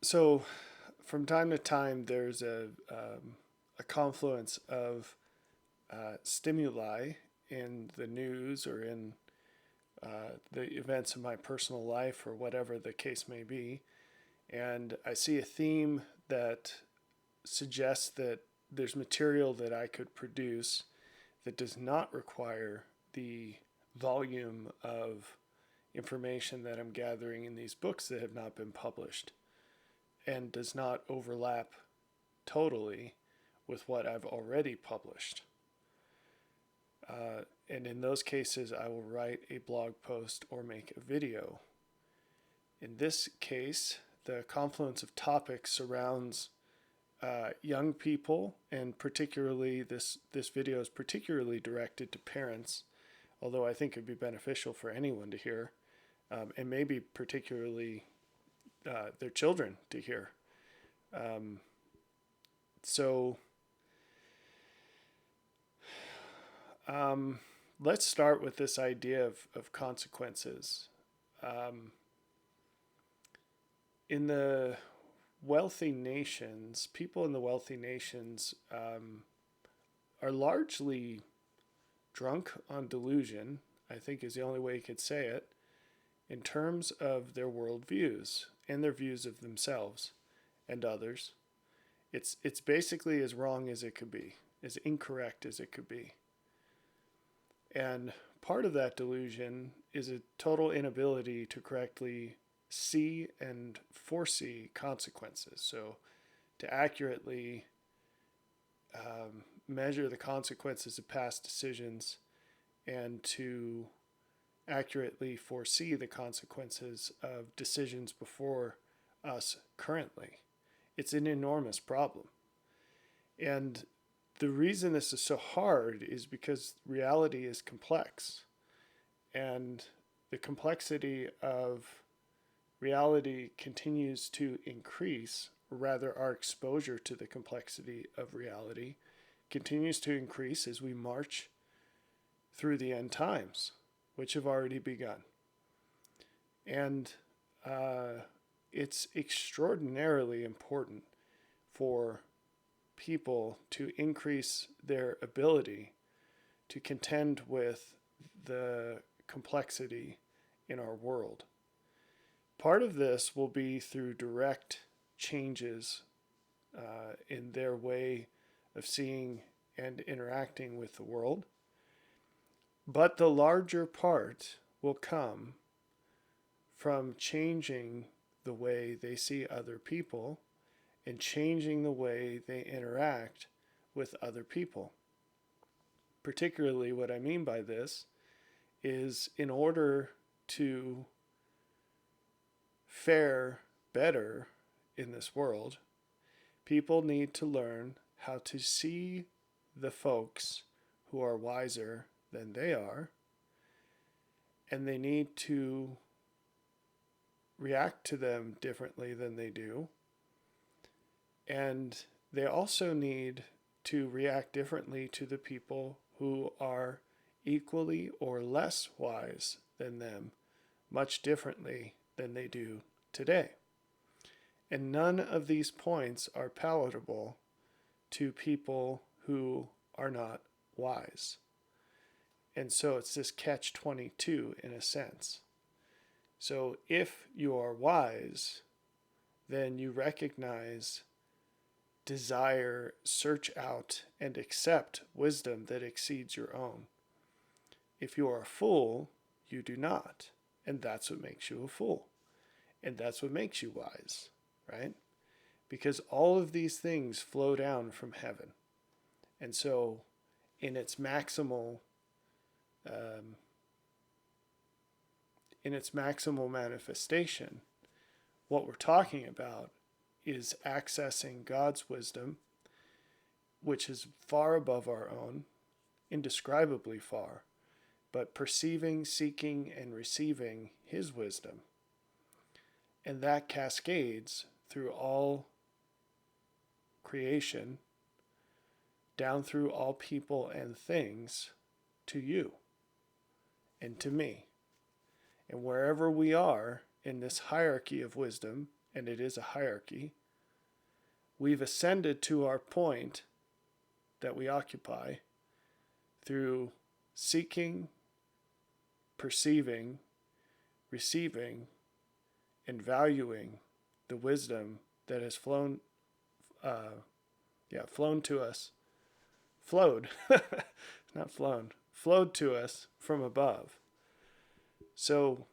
So, from time to time, there's a confluence of stimuli in the news or in the events of my personal life or whatever the case may be. And I see a theme that suggests that there's material that I could produce that does not require the volume of information that I'm gathering in these books that have not been published and does not overlap totally with what I've already published. And in those cases, I will write a blog post or make a video. In this case, the confluence of topics surrounds young people, and particularly this video is particularly directed to parents, although I think it would be beneficial for anyone to hear, and maybe particularly their children to hear. Um, so um, let's start with this idea of consequences. Um, in the wealthy nations, people in the wealthy nations are largely drunk on delusion, I think is the only way you could say it, in terms of their worldviews and their views of themselves and others. It's basically as wrong as it could be, as incorrect as it could be. And part of that delusion is a total inability to correctly see and foresee consequences. So, to accurately measure the consequences of past decisions and to accurately foresee the consequences of decisions before us currently. It's an enormous problem. And the reason this is so hard is because reality is complex. And the complexity of reality continues to increase, or rather, our exposure to the complexity of reality continues to increase as we march through the end times, which have already begun. And it's extraordinarily important for people to increase their ability to contend with the complexity in our world. Part of this will be through direct changes in their way of seeing and interacting with the world. But the larger part will come from changing the way they see other people and changing the way they interact with other people. Particularly, what I mean by this is in order to fare better in this world, people need to learn how to see the folks who are wiser than they are, and they need to react to them differently than they do. And they also need to react differently to the people who are equally or less wise than them, much differently than they do today. And none of these points are palatable to people who are not wise. And so it's this catch-22 in a sense. So if you are wise, then you recognize, desire, search out, and accept wisdom that exceeds your own. If you are a fool, you do not. And that's what makes you a fool. And that's what makes you wise, right? Because all of these things flow down from heaven. And so, in its maximal um, manifestation, what we're talking about is accessing God's wisdom, which is far above our own, indescribably far, but perceiving, seeking, and receiving His wisdom. And that cascades through all creation, down through all people and things, to you and to me. And wherever we are in this hierarchy of wisdom, and it is a hierarchy. We've ascended to our point that we occupy through seeking, perceiving, receiving, and valuing the wisdom that has flowed to us from above. So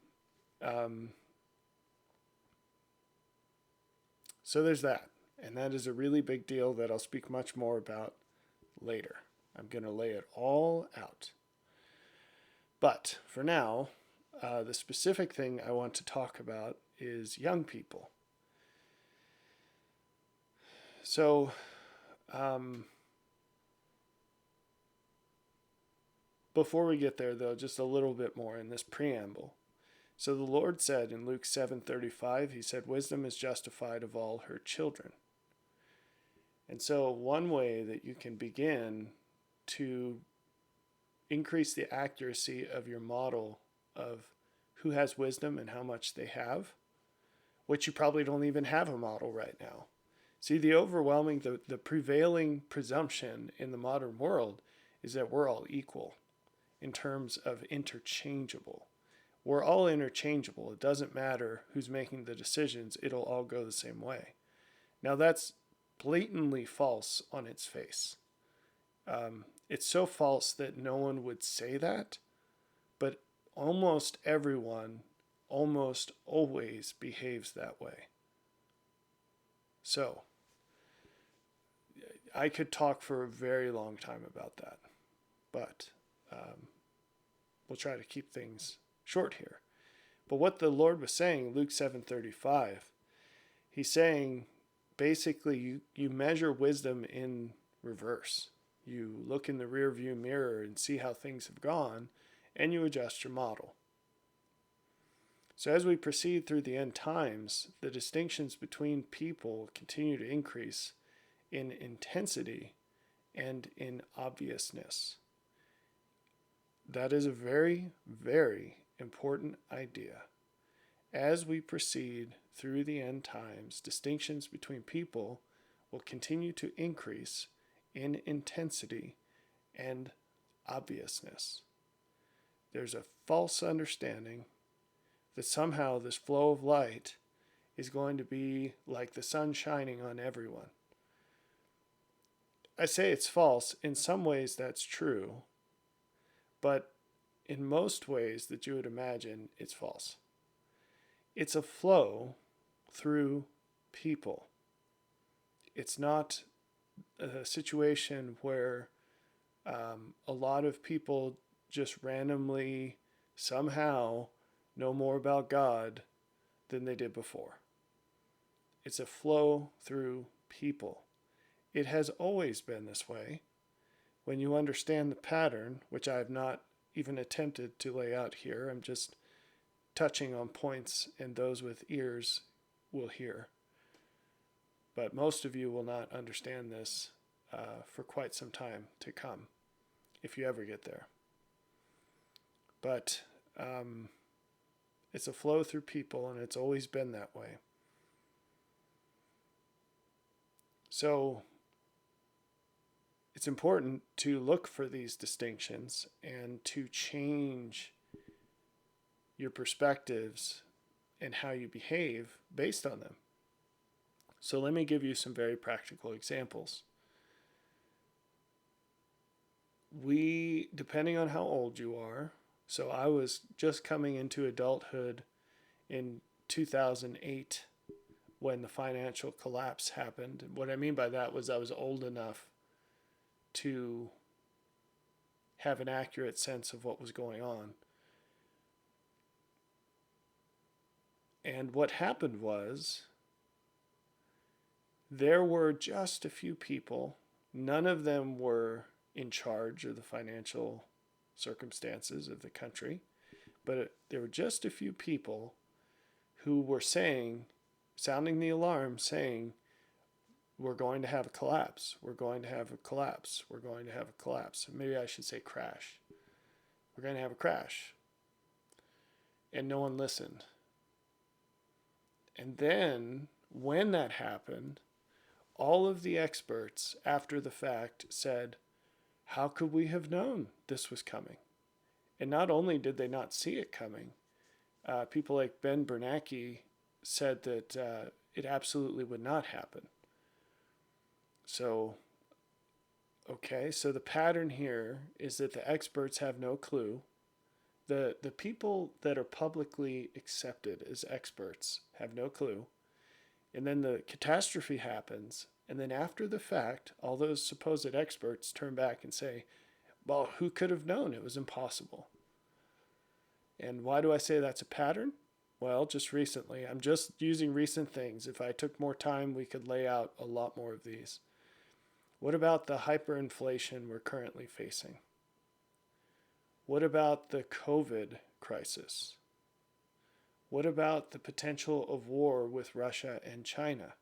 there's that. And that is a really big deal that I'll speak much more about later. I'm going to lay it all out. But for now, the specific thing I want to talk about is young people. So, before we get there, though, just a little bit more in this preamble. So the Lord said in Luke 7:35, he said, wisdom is justified of all her children. And so one way that you can begin to increase the accuracy of your model of who has wisdom and how much they have, which you probably don't even have a model right now. See, the prevailing presumption in the modern world is that we're all equal in terms of interchangeable. We're all interchangeable. It doesn't matter who's making the decisions. It'll all go the same way. Now, that's blatantly false on its face. It's so false that no one would say that, but almost everyone almost always behaves that way. So, I could talk for a very long time about that, but we'll try to keep things short here. But what the Lord was saying, Luke 7:35, he's saying basically you measure wisdom in reverse. You look in the rear view mirror and see how things have gone, and you adjust your model. So as we proceed through the end times, the distinctions between people continue to increase in intensity and in obviousness. That is a very, very important idea. As we proceed through the end times, distinctions between people will continue to increase in intensity and obviousness. There's a false understanding that somehow this flow of light is going to be like the sun shining on everyone. I say it's false. In some ways that's true, but in most ways that you would imagine, it's false. It's a flow through people. It's not a situation where a lot of people just randomly somehow know more about God than they did before. It's a flow through people. It has always been this way. When you understand the pattern, which I have not even attempted to lay out here, I'm just touching on points, and those with ears will hear. But most of you will not understand this for quite some time to come, if you ever get there. But it's a flow through people, and it's always been that way. So it's important to look for these distinctions and to change your perspectives and how you behave based on them. So let me give you some very practical examples. Depending on how old you are, so I was just coming into adulthood in 2008 when the financial collapse happened. And what I mean by that was I was old enough to have an accurate sense of what was going on. And what happened was there were just a few people. None of them were in charge of the financial circumstances of the country, but there were just a few people who were sounding the alarm, saying, we're going to have a collapse, we're going to have a collapse, we're going to have a collapse. Maybe I should say crash. We're going to have a crash. And no one listened. And then when that happened, all of the experts after the fact said, how could we have known this was coming? And not only did they not see it coming, people like Ben Bernanke said that it absolutely would not happen. So, okay, so the pattern here is that the experts have no clue. The people that are publicly accepted as experts have no clue. And then the catastrophe happens. And then after the fact, all those supposed experts turn back and say, well, who could have known? It was impossible. And why do I say that's a pattern? Well, just recently. I'm just using recent things. If I took more time, we could lay out a lot more of these. What about the hyperinflation we're currently facing? What about the COVID crisis? What about the potential of war with Russia and China?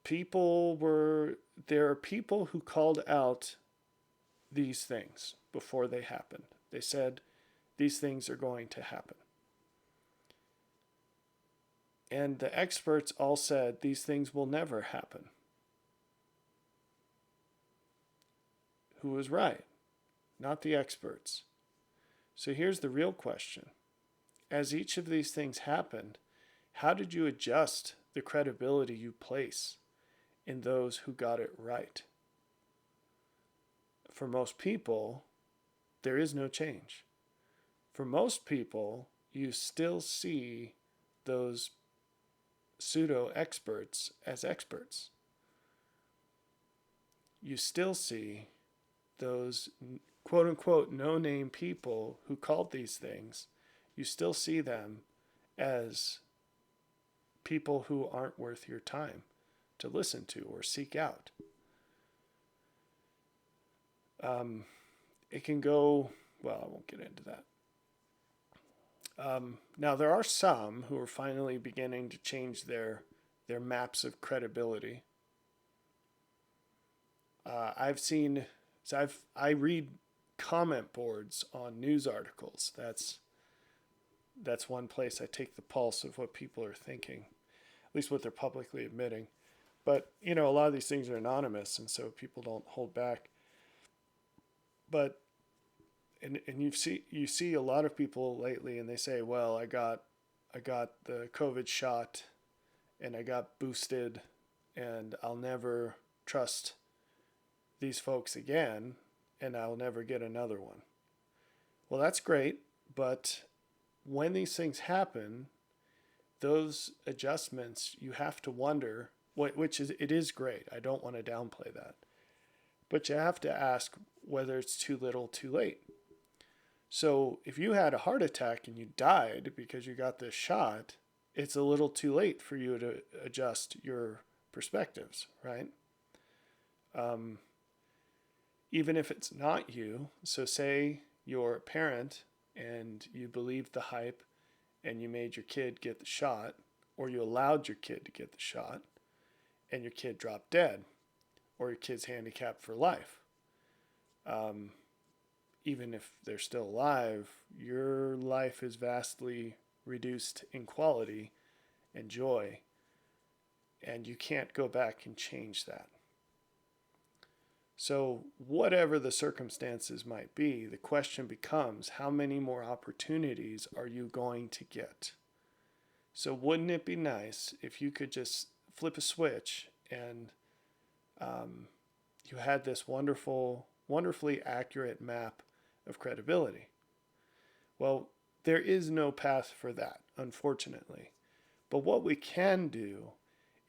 There are people who called out these things before they happened. They said, these things are going to happen. And the experts all said, these things will never happen. Who was right? Not the experts. So here's the real question. As each of these things happened, how did you adjust the credibility you place in those who got it right? For most people, there is no change. For most people, you still see those pseudo-experts as experts. You still see those quote-unquote no-name people who called these things, you still see them as people who aren't worth your time to listen to or seek out. It can go, well, I won't get into that. Now, there are some who are finally beginning to change their maps of credibility. I read comment boards on news articles. That's one place I take the pulse of what people are thinking, at least what they're publicly admitting. But, a lot of these things are anonymous, and so people don't hold back. But and you see a lot of people lately, and they say, well, I got the COVID shot and I got boosted and I'll never trust these folks again and I'll never get another one. Well, that's great, but when these things happen, those adjustments, you have to wonder, it is great. I don't want to downplay that. But you have to ask whether it's too little, too late. So if you had a heart attack and you died because you got this shot, it's a little too late for you to adjust your perspectives, right? Even if it's not you, so say you're a parent and you believed the hype and you made your kid get the shot, or you allowed your kid to get the shot and your kid dropped dead, or your kid's handicapped for life. Even if they're still alive, your life is vastly reduced in quality and joy, and you can't go back and change that. So whatever the circumstances might be, the question becomes, how many more opportunities are you going to get? So wouldn't it be nice if you could just flip a switch and you had this wonderfully accurate map of credibility? Well, there is no path for that, unfortunately. But what we can do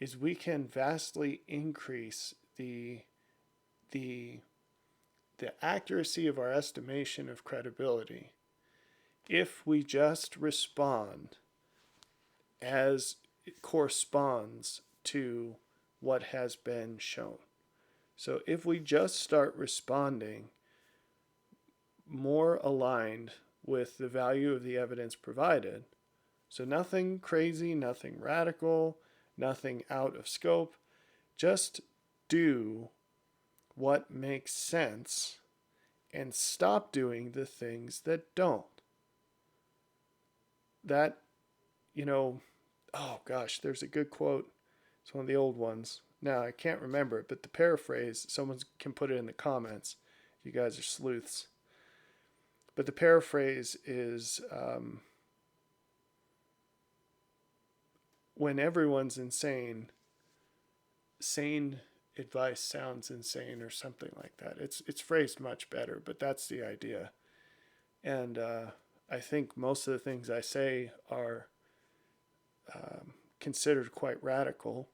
is we can vastly increase the accuracy of our estimation of credibility if we just respond as it corresponds to what has been shown. So if we just start responding more aligned with the value of the evidence provided, so nothing crazy, nothing radical, nothing out of scope, just do what makes sense and stop doing the things that don't. That you know, oh gosh, there's a good quote. It's one of the old ones. Now I can't remember it, but the paraphrase, someone can put it in the comments. You guys are sleuths. But the paraphrase is when everyone's insane, sane advice sounds insane or something like that. It's phrased much better, but that's the idea. And I think most of the things I say are considered quite radical.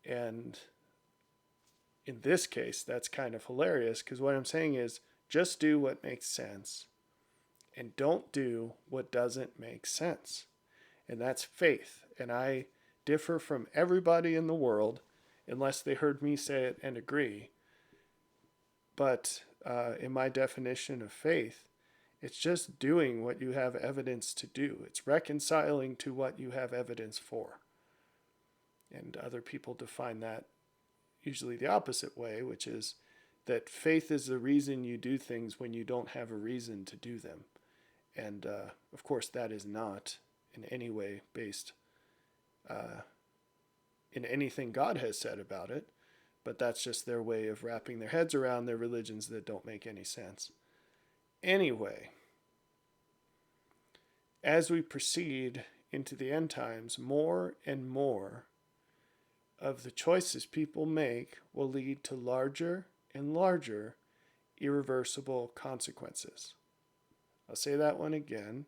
And in this case, that's kind of hilarious because what I'm saying is just do what makes sense and don't do what doesn't make sense. And that's faith. And I differ from everybody in the world unless they heard me say it and agree. But in my definition of faith, it's just doing what you have evidence to do. It's reconciling to what you have evidence for. And other people define that usually the opposite way, which is that faith is the reason you do things when you don't have a reason to do them. And of course, that is not in any way based in anything God has said about it, but that's just their way of wrapping their heads around their religions that don't make any sense. Anyway, as we proceed into the end times, more and more of the choices people make will lead to larger and larger irreversible consequences. I'll say that one again.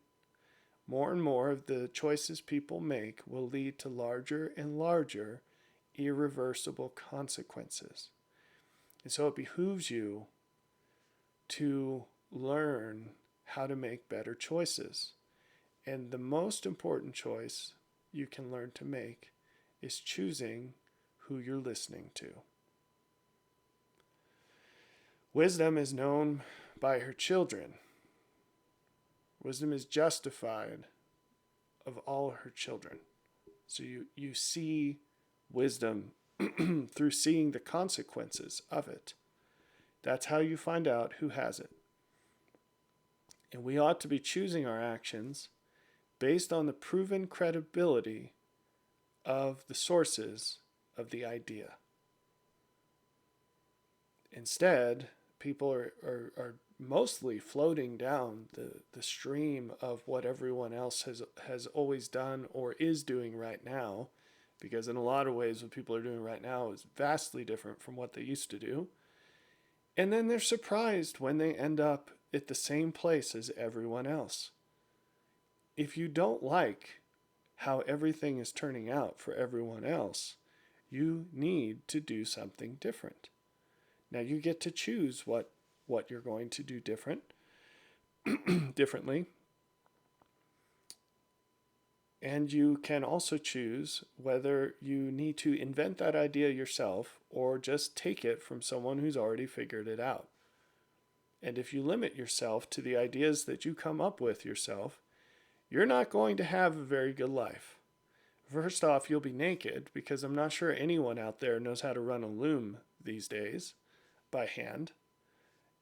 More and more of the choices people make will lead to larger and larger irreversible consequences. And so it behooves you to learn how to make better choices. And the most important choice you can learn to make is choosing who you're listening to. Wisdom is known by her children. Wisdom is justified of all her children. So you see wisdom through seeing the consequences of it. That's how you find out who has it. And we ought to be choosing our actions based on the proven credibility of the sources of the idea. Instead, people are mostly floating down the stream of what everyone else has always done or is doing right now, because in a lot of ways what people are doing right now is vastly different from what they used to do. And then they're surprised when they end up at the same place as everyone else. If you don't like how everything is turning out for everyone else, you need to do something different. Now you get to choose what you're going to do differently. And you can also choose whether you need to invent that idea yourself or just take it from someone who's already figured it out. And if you limit yourself to the ideas that you come up with yourself, you're not going to have a very good life. First off, you'll be naked because I'm not sure anyone out there knows how to run a loom these days by hand.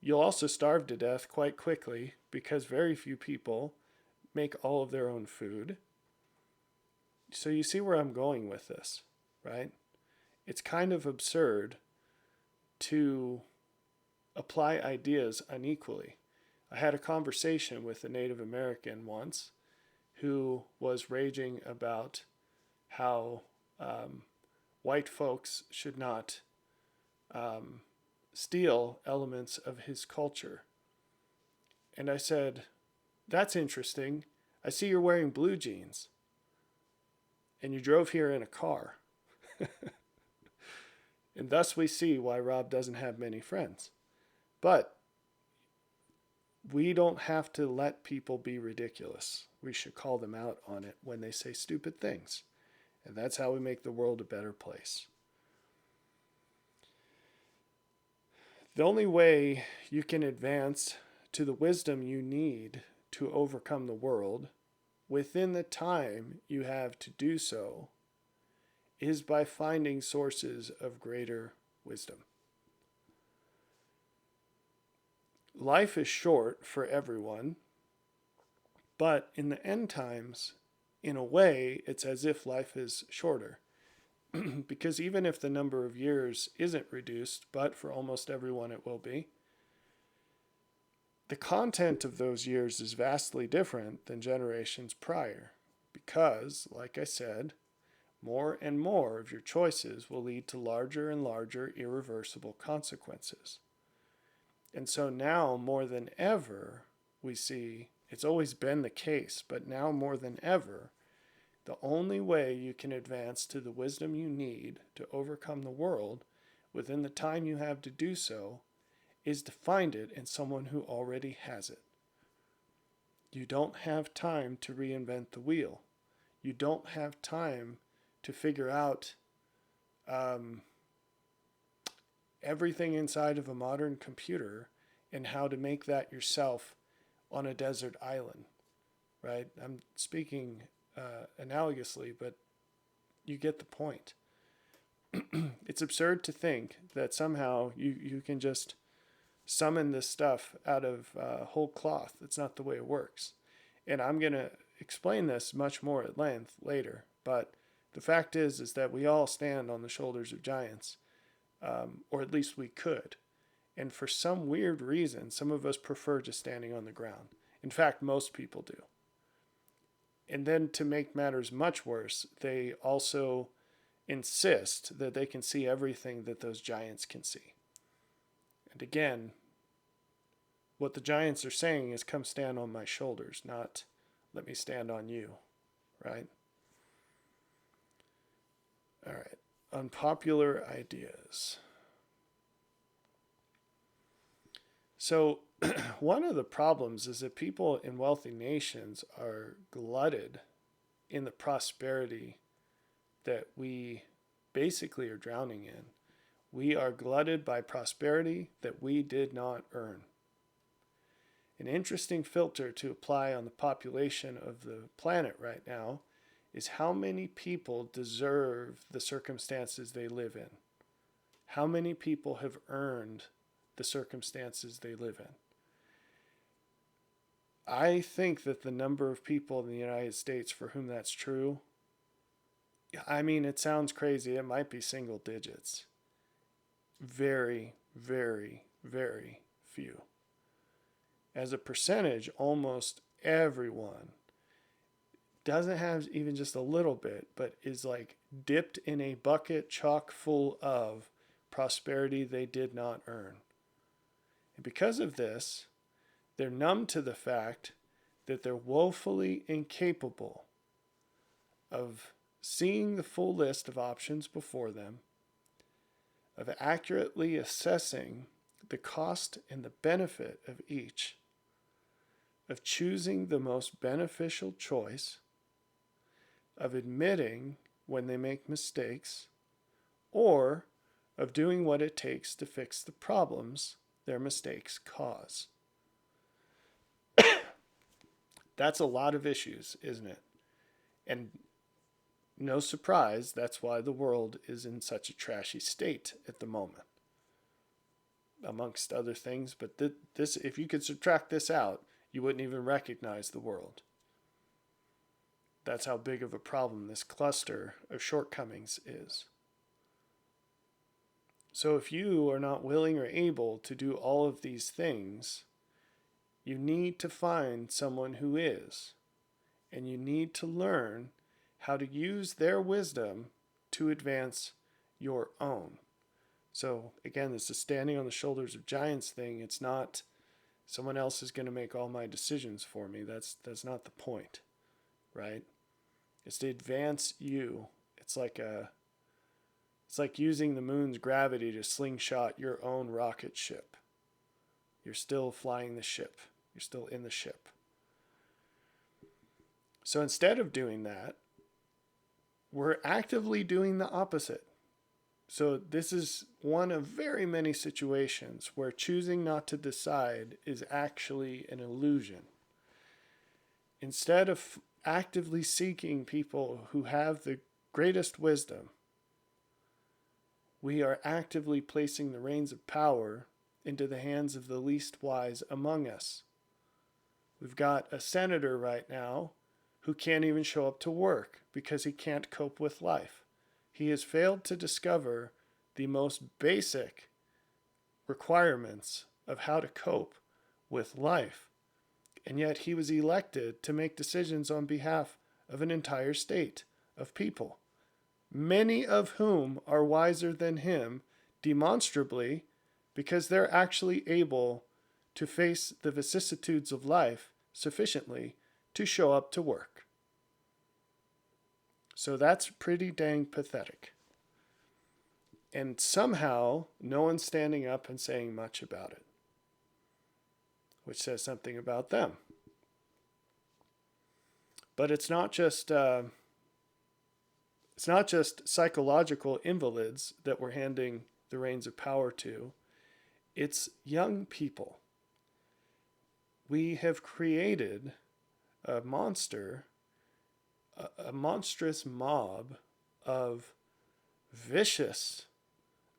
You'll also starve to death quite quickly because very few people make all of their own food. So you see where I'm going with this, right? It's kind of absurd to apply ideas unequally. I had a conversation with a Native American once who was raging about how white folks should not steal elements of his culture. And I said, that's interesting. I see you're wearing blue jeans. And you drove here in a car. And thus we see why Rob doesn't have many friends. But we don't have to let people be ridiculous. We should call them out on it when they say stupid things. And that's how we make the world a better place. The only way you can advance to the wisdom you need to overcome the world within the time you have to do so is by finding sources of greater wisdom. Life is short for everyone, but in the end times, in a way, it's as if life is shorter. Because even if the number of years isn't reduced, but for almost everyone it will be, the content of those years is vastly different than generations prior. Because, like I said, more and more of your choices will lead to larger and larger irreversible consequences. And so now, more than ever, we see it's always been the case, but now more than ever, the only way you can advance to the wisdom you need to overcome the world within the time you have to do so is to find it in someone who already has it. You don't have time to reinvent the wheel. You don't have time to figure out everything inside of a modern computer and how to make that yourself on a desert island, right? I'm speaking analogously, but you get the point. It's absurd to think that somehow you can just summon this stuff out of whole cloth. It's not the way it works. And I'm going to explain this much more at length later. But the fact is that we all stand on the shoulders of giants, or at least we could. And for some weird reason, some of us prefer just standing on the ground. In fact, most people do. And then to make matters much worse, they also insist that they can see everything that those giants can see. And again, what the giants are saying is come stand on my shoulders, not let me stand on you, right? All right, unpopular ideas. So one of the problems is that people in wealthy nations are glutted in the prosperity that we basically are drowning in. We are glutted by prosperity that we did not earn. An interesting filter to apply on the population of the planet right now is how many people deserve the circumstances they live in. How many people have earned the circumstances they live in? I think that the number of people in the United States for whom that's true, I mean, it sounds crazy. It might be single digits. Very, very, very few. As a percentage, almost everyone doesn't have even just a little bit, but is like dipped in a bucket chock full of prosperity they did not earn. And because of this, they're numb to the fact that they're woefully incapable of seeing the full list of options before them, of accurately assessing the cost and the benefit of each, of choosing the most beneficial choice, of admitting when they make mistakes, or of doing what it takes to fix the problems their mistakes cause. That's a lot of issues, isn't it? And no surprise, that's why the world is in such a trashy state at the moment, amongst other things. But this, if you could subtract this out, you wouldn't even recognize the world. That's how big of a problem this cluster of shortcomings is. So if you are not willing or able to do all of these things, you need to find someone who is, and you need to learn how to use their wisdom to advance your own. So again, this is standing on the shoulders of giants thing. It's not someone else is going to make all my decisions for me. That's not the point, right? It's to advance you. It's like using the moon's gravity to slingshot your own rocket ship. You're still flying the ship. You're still in the ship. So instead of doing that, we're actively doing the opposite. So this is one of very many situations where choosing not to decide is actually an illusion. Instead of actively seeking people who have the greatest wisdom, we are actively placing the reins of power into the hands of the least wise among us. We've got a senator right now who can't even show up to work because he can't cope with life. He has failed to discover the most basic requirements of how to cope with life. And yet he was elected to make decisions on behalf of an entire state of people, many of whom are wiser than him demonstrably because they're actually able to face the vicissitudes of life sufficiently to show up to work. So that's pretty dang pathetic. And somehow no one's standing up and saying much about it, which says something about them. But it's not just psychological invalids that we're handing the reins of power to. It's young people. We have created a monstrous mob of vicious,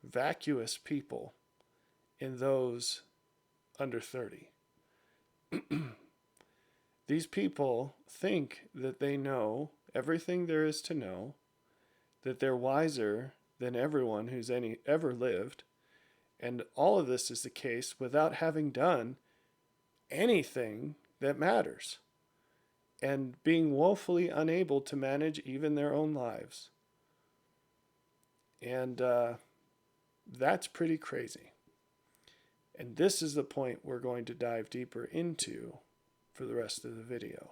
vacuous people in those under 30. These people think that they know everything there is to know, that they're wiser than everyone who's ever lived, and all of this is the case without having done anything that matters, and being woefully unable to manage even their own lives. And that's pretty crazy. And this is the point we're going to dive deeper into for the rest of the video.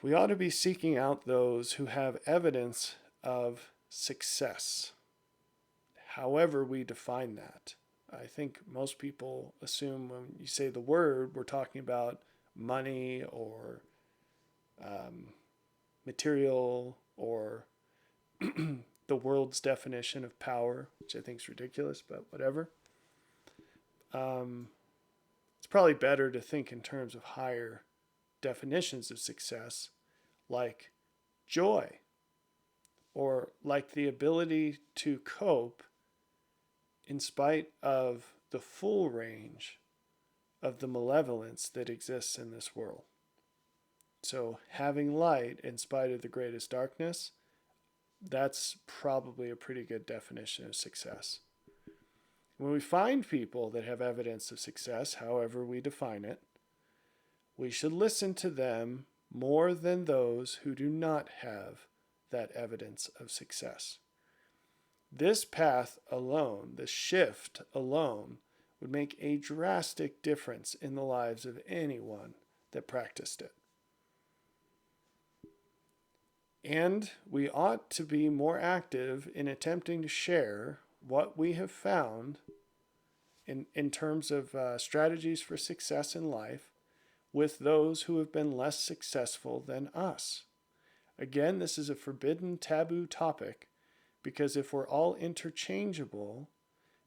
We ought to be seeking out those who have evidence of success, however we define that. I think most people assume when you say the word, we're talking about money or material or the world's definition of power, which I think is ridiculous, but whatever. It's probably better to think in terms of higher definitions of success, like joy, or like the ability to cope in spite of the full range of the malevolence that exists in this world. So having light in spite of the greatest darkness, that's probably a pretty good definition of success. When we find people that have evidence of success, however we define it, we should listen to them more than those who do not have that evidence of success. This path alone, this shift alone, would make a drastic difference in the lives of anyone that practiced it. And we ought to be more active in attempting to share what we have found in terms of strategies for success in life with those who have been less successful than us. Again, this is a forbidden, taboo topic, because if we're all interchangeable,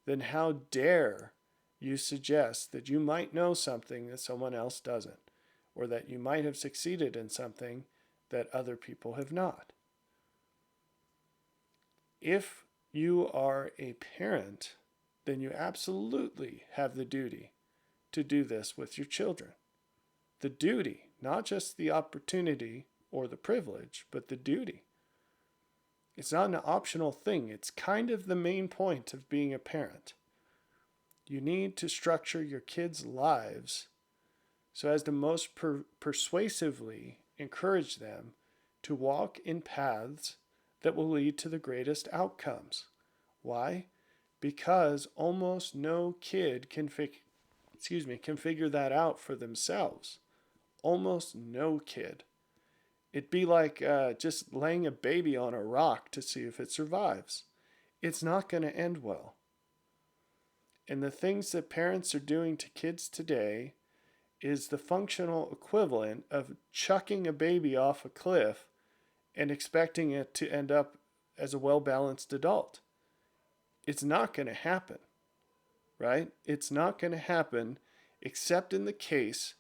then how dare you suggest that you might know something that someone else doesn't, or that you might have succeeded in something that other people have not. If you are a parent, then you absolutely have the duty to do this with your children. The duty, not just the opportunity or the privilege, but the duty. It's not an optional thing. It's kind of the main point of being a parent. You need to structure your kids' lives so as to most persuasively encourage them to walk in paths that will lead to the greatest outcomes. Why? Because almost no kid can figure that out for themselves. Almost no kid. It'd be like just laying a baby on a rock to see if it survives. It's not going to end well. And the things that parents are doing to kids today is the functional equivalent of chucking a baby off a cliff and expecting it to end up as a well-balanced adult. It's not going to happen, right? It's not going to happen except in the case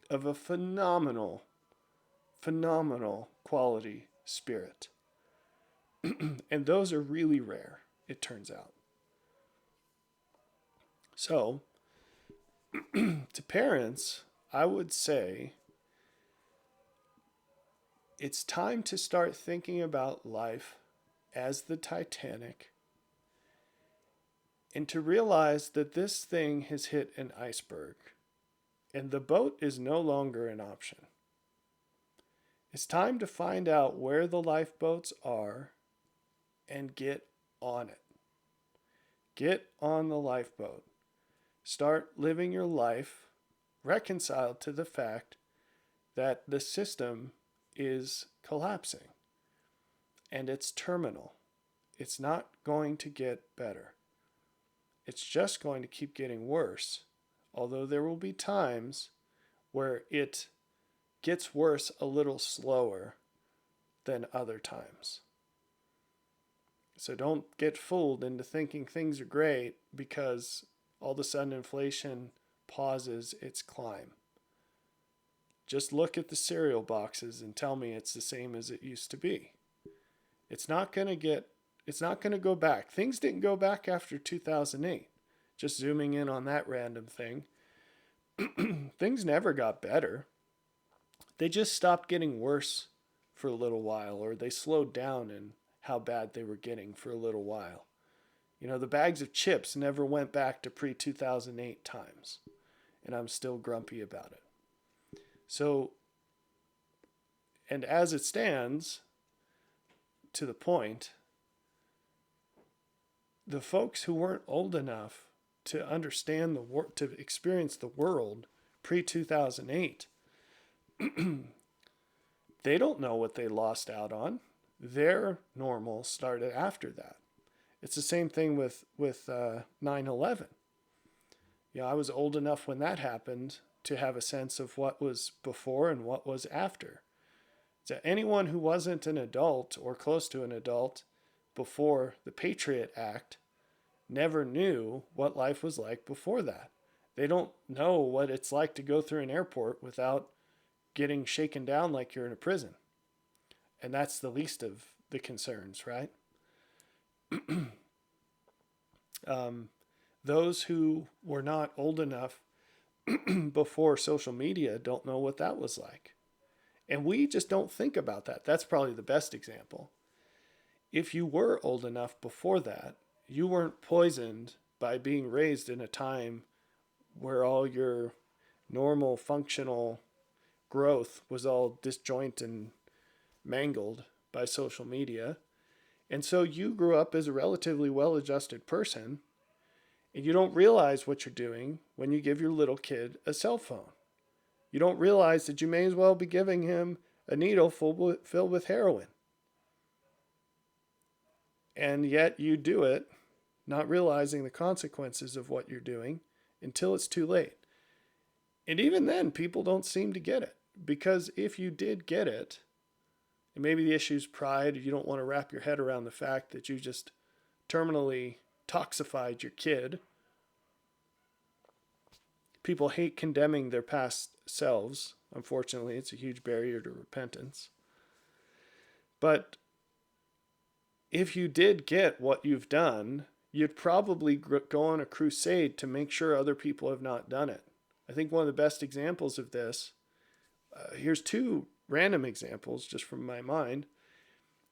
of a phenomenal quality spirit. And those are really rare, it turns out. So, to parents, I would say it's time to start thinking about life as the Titanic and to realize that this thing has hit an iceberg and the boat is no longer an option. It's time to find out where the lifeboats are and get on it. Get on the lifeboat. Start living your life reconciled to the fact that the system is collapsing and it's terminal. It's not going to get better. It's just going to keep getting worse, although there will be times where it gets worse a little slower than other times. So don't get fooled into thinking things are great because all of a sudden inflation pauses its climb. Just look at the cereal boxes and tell me it's the same as it used to be. It's not going to go back. Things didn't go back after 2008. Just zooming in on that random thing. Things never got better. They just stopped getting worse for a little while, or they slowed down in how bad they were getting for a little while. You know, the bags of chips never went back to pre-2008 times, and I'm still grumpy about it. So, and as it stands, to the point, the folks who weren't old enough to understand to experience the world pre-2008, they don't know what they lost out on. Their normal started after that. It's the same thing with 9/11. Yeah, I was old enough when that happened to have a sense of what was before and what was after. So anyone who wasn't an adult or close to an adult before the Patriot Act never knew what life was like before that. They don't know what it's like to go through an airport without getting shaken down like you're in a prison. And that's the least of the concerns, right? Those who were not old enough before social media don't know what that was like. And we just don't think about that. That's probably the best example. If you were old enough before that, you weren't poisoned by being raised in a time where all your normal functional growth was all disjointed and mangled by social media. And so you grew up as a relatively well-adjusted person, and you don't realize what you're doing when you give your little kid a cell phone. You don't realize that you may as well be giving him a needle filled with heroin. And yet you do it, not realizing the consequences of what you're doing until it's too late. And even then, people don't seem to get it. Because if you did get it, and maybe the issue is pride, you don't want to wrap your head around the fact that you just terminally toxified your kid. People hate condemning their past selves. Unfortunately, it's a huge barrier to repentance. But if you did get what you've done, you'd probably go on a crusade to make sure other people have not done it. I think one of the best examples of this, here's two random examples just from my mind.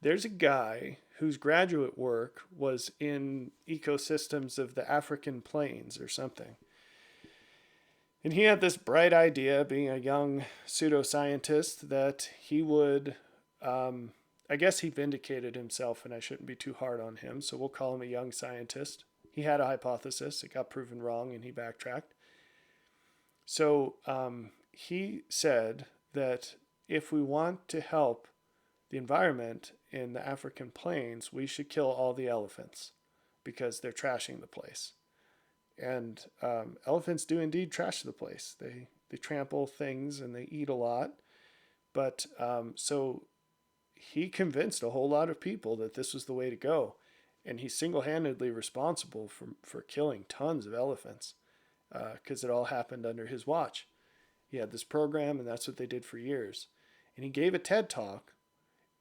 There's a guy whose graduate work was in ecosystems of the African plains or something. And he had this bright idea, being a young pseudoscientist, that he would, I guess he vindicated himself and I shouldn't be too hard on him, so we'll call him a young scientist. He had a hypothesis, it got proven wrong, and he backtracked. So he said that if we want to help the environment in the African plains, we should kill all the elephants because they're trashing the place. And elephants do indeed trash the place. They trample things and they eat a lot. But so he convinced a whole lot of people that this was the way to go. And he's single-handedly responsible for killing tons of elephants because it all happened under his watch. He had this program, and that's what they did for years. And he gave a TED Talk.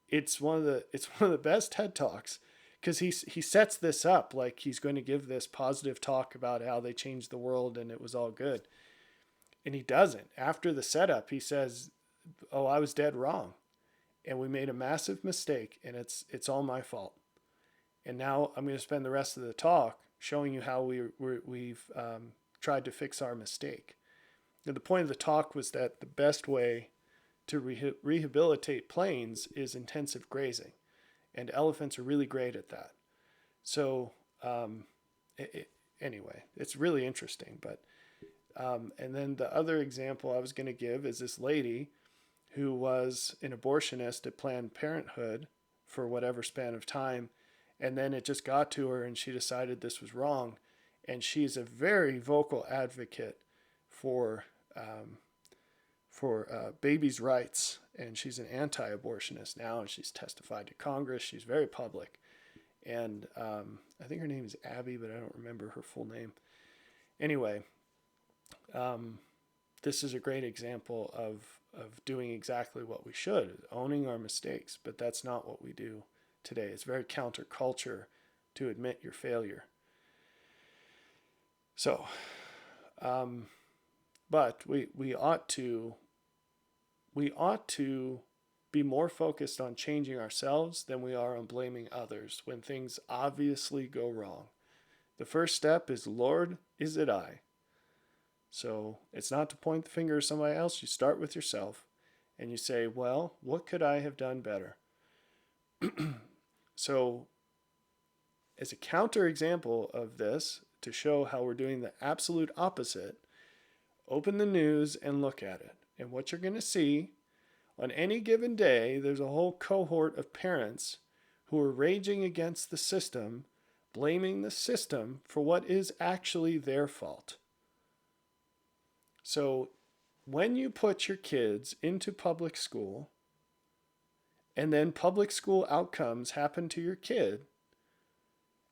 It's one of the best TED Talks because he sets this up like he's going to give this positive talk about how they changed the world and it was all good. And he doesn't. After the setup, he says, "Oh, I was dead wrong." and we made a massive mistake, and it's all my fault. And now I'm going to spend the rest of the talk showing you how we've tried to fix our mistake. And the point of the talk was that the best way to rehabilitate plains is intensive grazing, and elephants are really great at that. So anyway, it's really interesting. But and then the other example I was going to give is this lady who was an abortionist at Planned Parenthood for whatever span of time, and then it just got to her and she decided this was wrong. And she's a very vocal advocate for babies' rights, and she's an anti-abortionist now, and she's testified to Congress. She's very public, and I think her name is Abby, but I don't remember her full name. Anyway, this is a great example of doing exactly what we should, owning our mistakes, but that's not what we do today. It's very counterculture to admit your failure. So, but we ought to be more focused on changing ourselves than we are on blaming others when things obviously go wrong. The first step is, Lord, is it I? So it's not to point the finger at somebody else. You start with yourself and you say, well, what could I have done better? So as a counter example of this, to show how we're doing the absolute opposite, open the news and look at it. And what you're going to see, on any given day, there's a whole cohort of parents who are raging against the system, blaming the system for what is actually their fault. So when you put your kids into public school, and then public school outcomes happen to your kid,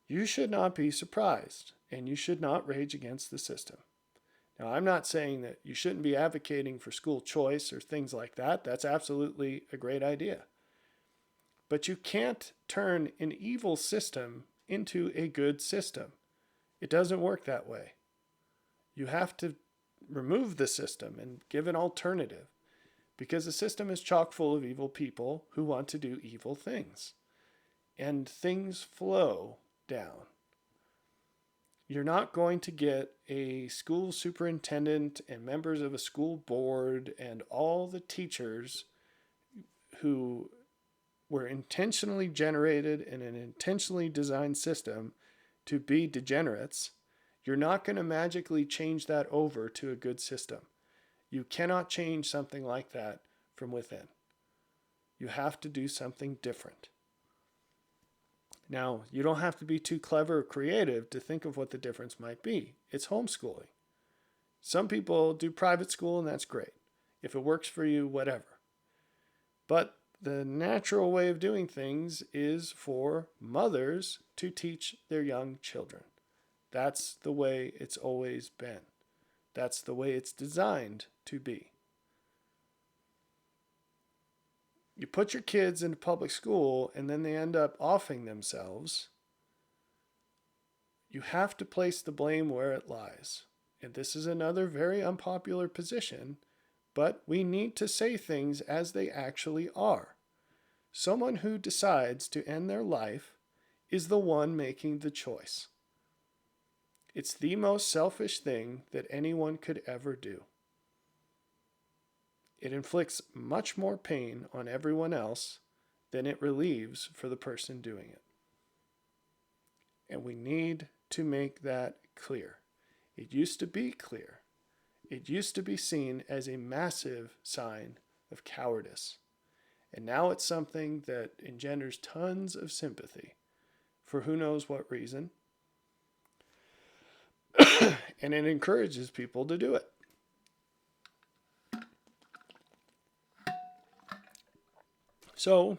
you should not be surprised, and you should not rage against the system. Now, I'm not saying that you shouldn't be advocating for school choice or things like that. That's absolutely a great idea. But you can't turn an evil system into a good system. It doesn't work that way. You have to remove the system and give an alternative, because the system is chock full of evil people who want to do evil things. And things flow down. You're not going to get a school superintendent and members of a school board and all the teachers who were intentionally generated in an intentionally designed system to be degenerates. You're not going to magically change that over to a good system. You cannot change something like that from within. You have to do something different. Now, you don't have to be too clever or creative to think of what the difference might be. It's homeschooling. Some people do private school, and that's great. If it works for you, whatever. But the natural way of doing things is for mothers to teach their young children. That's the way it's always been. That's the way it's designed to be. You put your kids into public school and then they end up offing themselves. You have to place the blame where it lies. And this is another very unpopular position, but we need to say things as they actually are. Someone who decides to end their life is the one making the choice. It's the most selfish thing that anyone could ever do. It inflicts much more pain on everyone else than it relieves for the person doing it. And we need to make that clear. It used to be clear. It used to be seen as a massive sign of cowardice. And now it's something that engenders tons of sympathy for who knows what reason. And it encourages people to do it. So,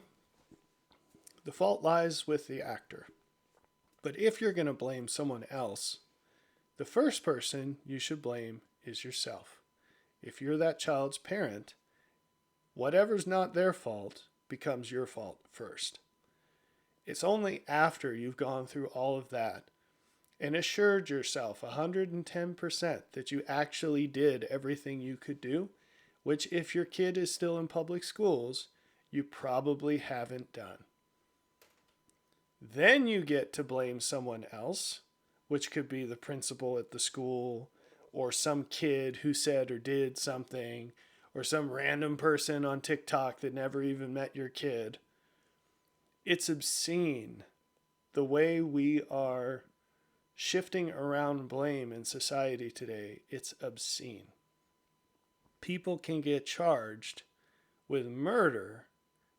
the fault lies with the actor. But if you're going to blame someone else, the first person you should blame is yourself. If you're that child's parent, whatever's not their fault becomes your fault first. It's only after you've gone through all of that and assured yourself 110% that you actually did everything you could do, which if your kid is still in public schools, you probably haven't done. Then you get to blame someone else, which could be the principal at the school, or some kid who said or did something, or some random person on TikTok that never even met your kid. It's obscene the way we are shifting around blame in society today. It's obscene. People can get charged with murder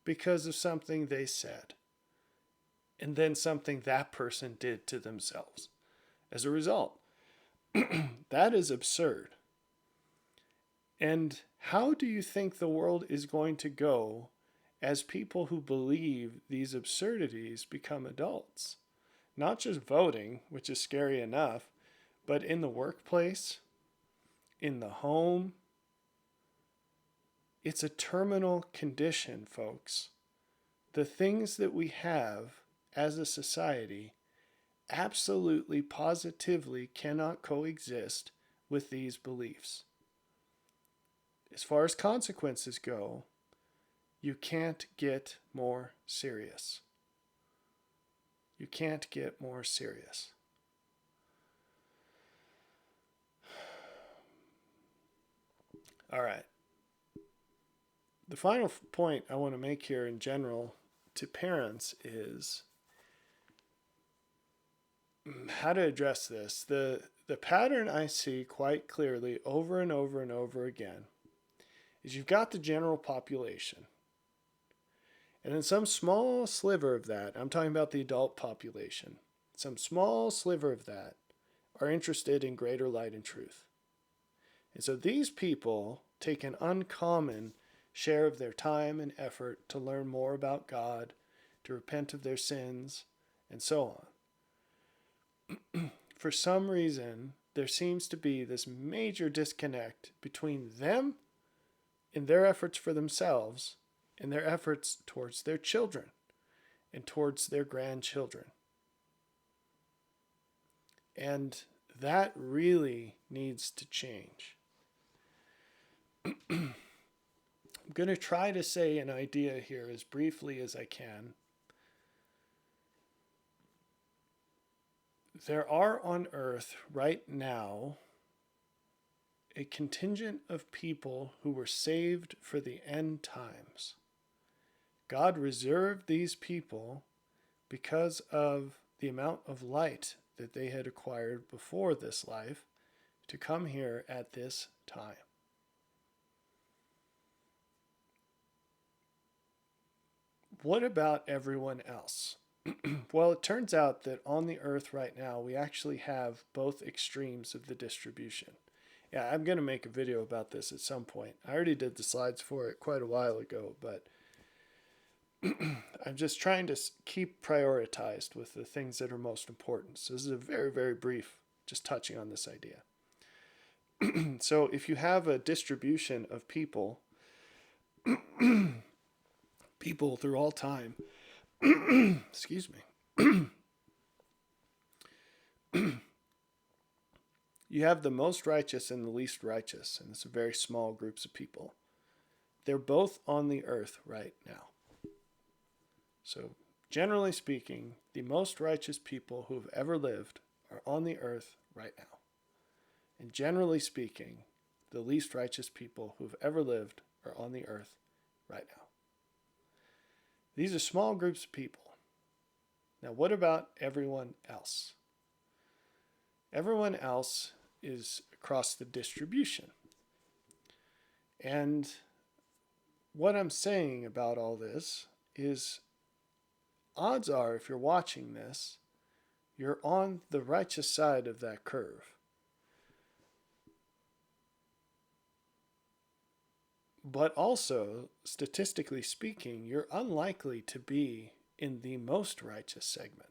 because of something they said, and then something that person did to themselves as a result. That is absurd. And how do you think the world is going to go as people who believe these absurdities become adults? Not just voting, which is scary enough, but in the workplace, in the home. It's a terminal condition, folks. The things that we have as a society absolutely, positively cannot coexist with these beliefs. As far as consequences go, you can't get more serious. You can't get more serious. All right. The final point I want to make here in general to parents is how to address this. The pattern I see quite clearly over and over and over again is you've got the general population. And then some small sliver of that, I'm talking about the adult population, some small sliver of that are interested in greater light and truth. And so these people take an uncommon share of their time and effort to learn more about God, to repent of their sins, and so on. For some reason, there seems to be this major disconnect between them and their efforts for themselves and their efforts towards their children and towards their grandchildren. And that really needs to change. I'm going to try to say an idea here as briefly as I can. There are on earth right now a contingent of people who were saved for the end times. God reserved these people because of the amount of light that they had acquired before this life to come here at this time. What about everyone else? Well, it turns out that on the earth right now, we actually have both extremes of the distribution. Yeah, I'm going to make a video about this at some point. I already did the slides for it quite a while ago, but I'm just trying to keep prioritized with the things that are most important. So this is a very, very brief, just touching on this idea. So if you have a distribution of people, people through all time, excuse me, you have the most righteous and the least righteous, and it's very small groups of people. They're both on the earth right now. So, generally speaking, the most righteous people who have ever lived are on the earth right now. And generally speaking, the least righteous people who have ever lived are on the earth right now. These are small groups of people. Now, what about everyone else? Everyone else is across the distribution. And what I'm saying about all this is, odds are, if you're watching this, you're on the righteous side of that curve. But also, statistically speaking, you're unlikely to be in the most righteous segment.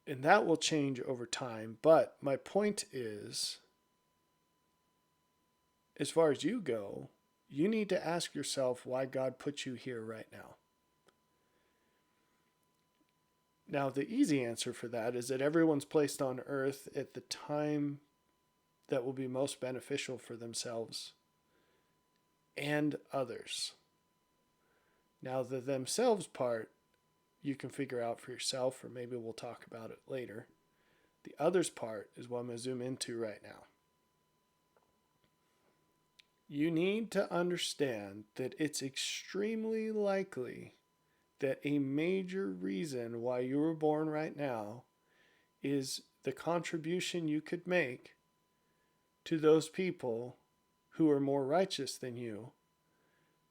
And that will change over time. But my point is, as far as you go, you need to ask yourself why God put you here right now. Now, the easy answer for that is that everyone's placed on earth at the time that will be most beneficial for themselves and others. Now, the themselves part you can figure out for yourself, or maybe we'll talk about it later. The others part is what I'm going to zoom into right now. You need to understand that it's extremely likely that a major reason why you were born right now is the contribution you could make to those people who are more righteous than you,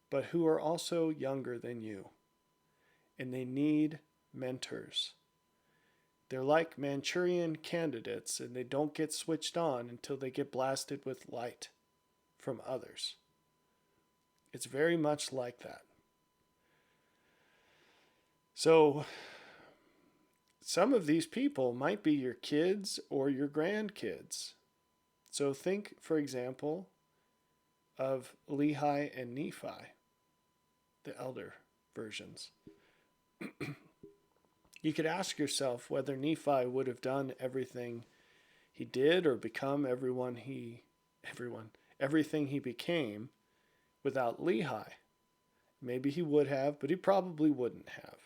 but who are also younger than you. And they need mentors. They're like Manchurian candidates, and they don't get switched on until they get blasted with light from others. It's very much like that. So, some of these people might be your kids or your grandkids. So think, for example, of Lehi and Nephi, the elder versions. You could ask yourself whether Nephi would have done everything he did or become everything he became without Lehi. Maybe he would have, but he probably wouldn't have.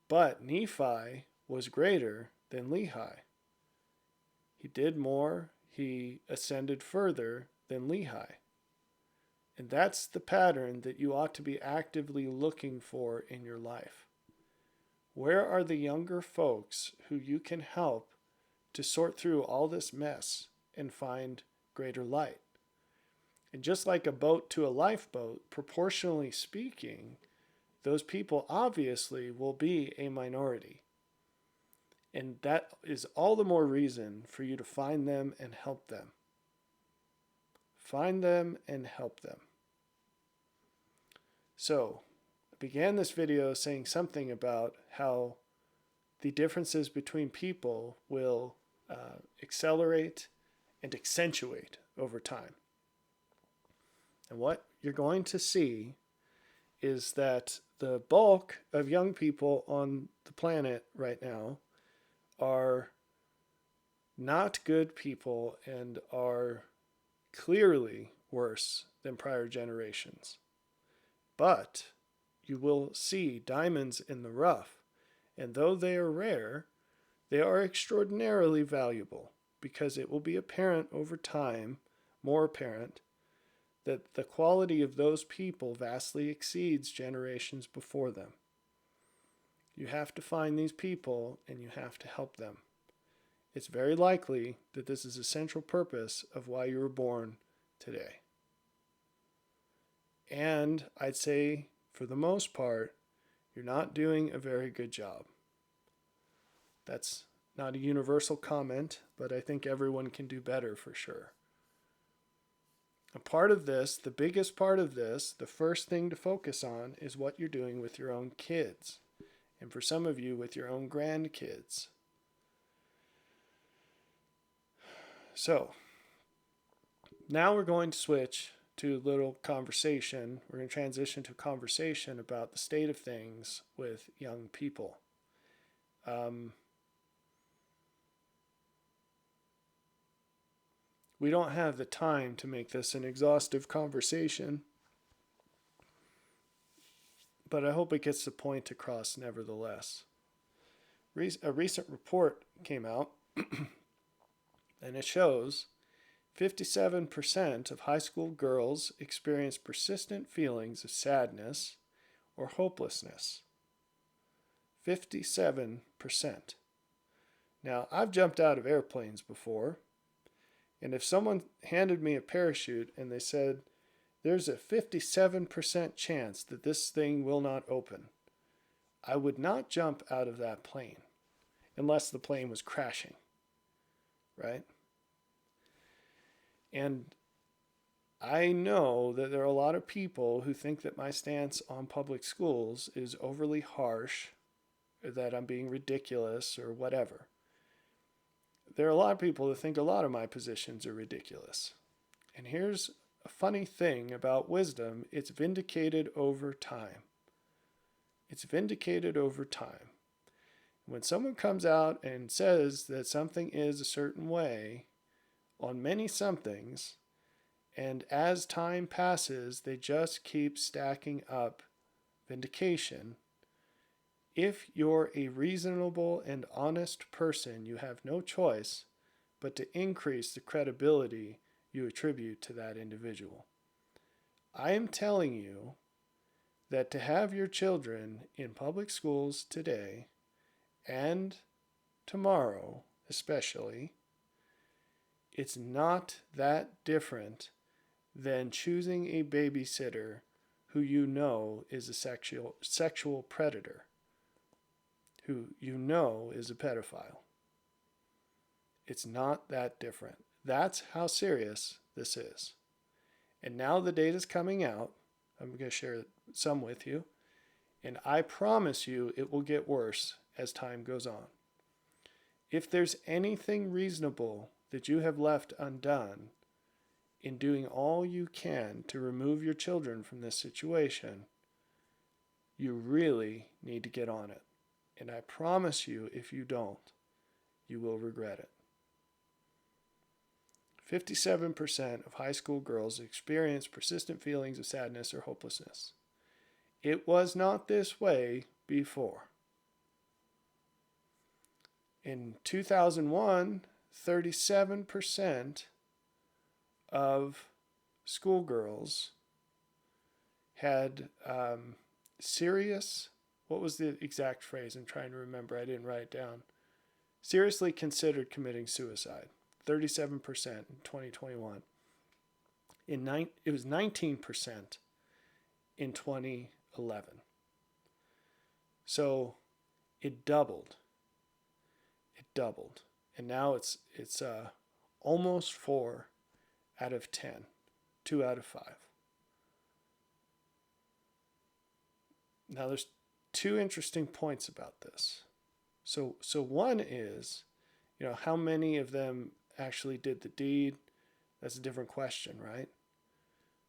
But Nephi was greater than Lehi. He did more, he ascended further than Lehi. And that's the pattern that you ought to be actively looking for in your life. Where are the younger folks who you can help to sort through all this mess and find greater light? And just like a boat to a lifeboat, proportionally speaking, those people obviously will be a minority. And that is all the more reason for you to find them and help them. Find them and help them. So, I began this video saying something about how the differences between people will accelerate and accentuate over time. And what you're going to see is that the bulk of young people on the planet right now are not good people and are clearly worse than prior generations. But you will see diamonds in the rough, and though they are rare, they are extraordinarily valuable because it will be apparent over time, more apparent, that the quality of those people vastly exceeds generations before them. You have to find these people and you have to help them. It's very likely that this is a central purpose of why you were born today. And I'd say, for the most part, you're not doing a very good job. That's not a universal comment, but I think everyone can do better for sure. A part of this, the biggest part of this, the first thing to focus on is what you're doing with your own kids. And for some of you, with your own grandkids. So, now we're going to switch to a little conversation. We're going to transition to a conversation about the state of things with young people. We don't have the time to make this an exhaustive conversation, but I hope it gets the point across nevertheless. A recent report came out, and it shows 57% of high school girls experience persistent feelings of sadness or hopelessness. 57%. Now, I've jumped out of airplanes before, and if someone handed me a parachute and they said, there's a 57% chance that this thing will not open, I would not jump out of that plane unless the plane was crashing, right? And I know that there are a lot of people who think that my stance on public schools is overly harsh, or that I'm being ridiculous or whatever. There are a lot of people that think a lot of my positions are ridiculous. And here's a funny thing about wisdom. It's vindicated over time. It's vindicated over time. When someone comes out and says that something is a certain way on many somethings, And as time passes, they just keep stacking up vindication. If you're a reasonable and honest person, you have no choice but to increase the credibility you attribute to that individual. I am telling you that to have your children in public schools today and tomorrow, especially, it's not that different than choosing a babysitter who you know is a sexual predator, who you know is a pedophile. It's not that different. That's how serious this is. And now the data's coming out. I'm going to share some with you. And I promise you it will get worse as time goes on. If there's anything reasonable that you have left undone in doing all you can to remove your children from this situation, you really need to get on it. And I promise you, if you don't, you will regret it. 57% of high school girls experience persistent feelings of sadness or hopelessness. It was not this way before. In 2001, 37% of schoolgirls had serious, what was the exact phrase? I'm trying to remember. I didn't write it down. Seriously considered committing suicide. 37% in 2021. It was 19% in 2011. So it doubled. And now it's almost 4 out of 10, 2 out of 5. Now there's 2 interesting points about this. So one is, how many of them actually did the deed? That's a different question, right?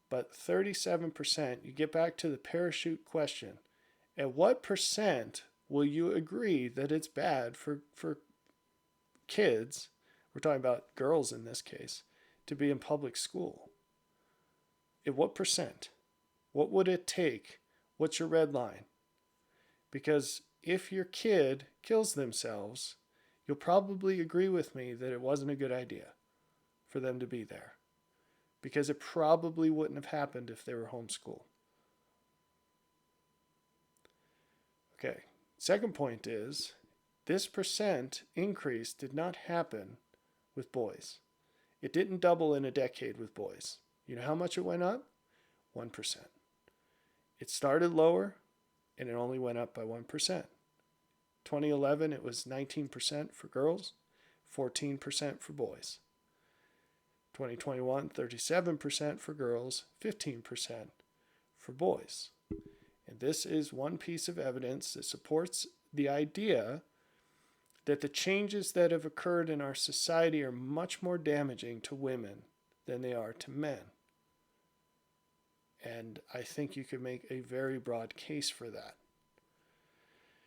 But 37%, you get back to the parachute question. At what percent will you agree that it's bad for kids, we're talking about girls in this case, to be in public school? At what percent? What would it take? What's your red line? Because if your kid kills themselves, you'll probably agree with me that it wasn't a good idea for them to be there, because it probably wouldn't have happened if they were homeschooled. Okay, second point is, this percent increase did not happen with boys. It didn't double in a decade with boys. You know how much it went up? 1%. It started lower, and it only went up by 1%. 2011, it was 19% for girls, 14% for boys. 2021, 37% for girls, 15% for boys. And this is one piece of evidence that supports the idea that the changes that have occurred in our society are much more damaging to women than they are to men. And I think you could make a very broad case for that.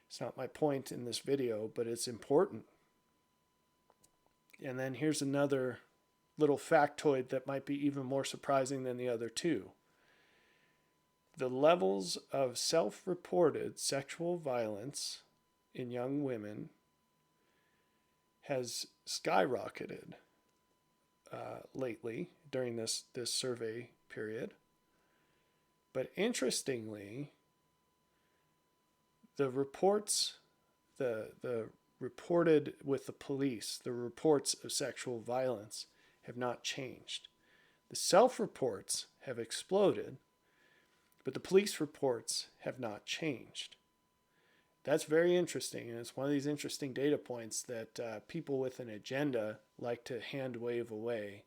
It's not my point in this video, but it's important. And then here's another little factoid that might be even more surprising than the other 2. The levels of self-reported sexual violence in young women has skyrocketed lately during this survey period. But interestingly, the reports, the reported with the police, the reports of sexual violence have not changed. The self-reports have exploded, but the police reports have not changed. That's very interesting, and it's one of these interesting data points that people with an agenda like to hand wave away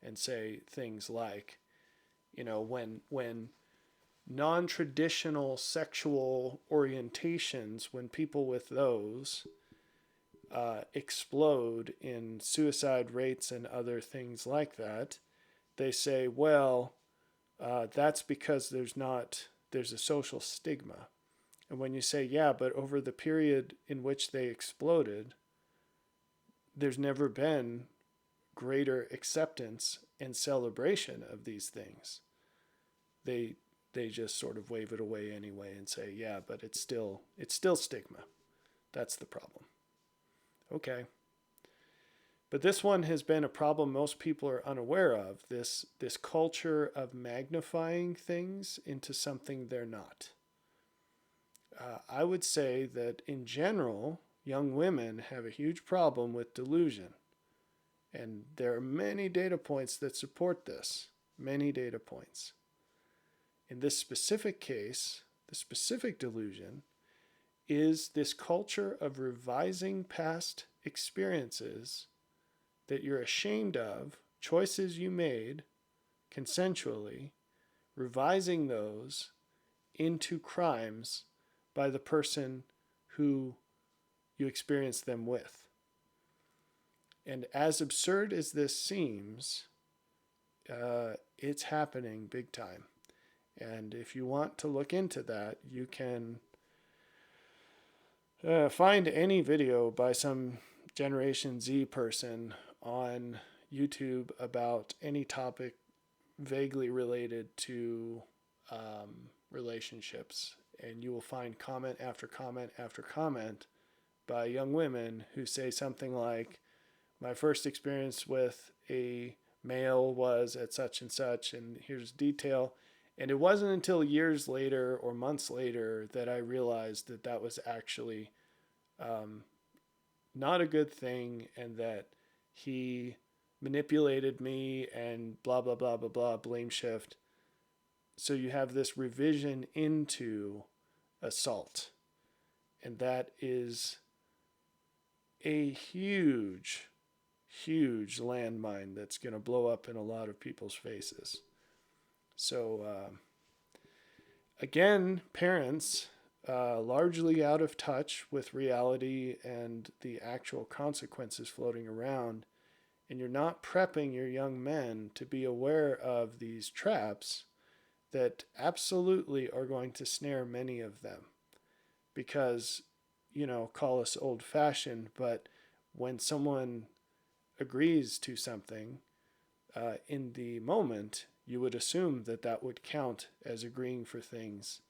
and say things like, when non-traditional sexual orientations, when people with those explode in suicide rates and other things like that, they say, well, that's because there's a social stigma. And when you say, yeah, but over the period in which they exploded, there's never been greater acceptance and celebration of these things. They just sort of wave it away anyway and say, yeah, but it's still stigma. That's the problem. Okay. But this one has been a problem most people are unaware of, this culture of magnifying things into something they're not. I would say that in general, young women have a huge problem with delusion. And there are many data points that support this. Many data points. In this specific case, the specific delusion is this culture of revising past experiences that you're ashamed of, choices you made consensually, revising those into crimes by the person who you experienced them with. And as absurd as this seems, it's happening big time. And if you want to look into that, you can find any video by some Generation Z person on YouTube about any topic vaguely related to relationships. And you will find comment after comment after comment by young women who say something like, my first experience with a male was at such and such, and here's detail. And it wasn't until years later or months later that I realized that that was actually not a good thing, and that he manipulated me and blah, blah, blah, blah, blah, blame shift. So you have this revision into assault. And that is a huge, huge landmine that's going to blow up in a lot of people's faces. So, again, parents, largely out of touch with reality and the actual consequences floating around, and you're not prepping your young men to be aware of these traps that absolutely are going to snare many of them. Because, call us old-fashioned, but when someone agrees to something in the moment, you would assume that that would count as agreeing for things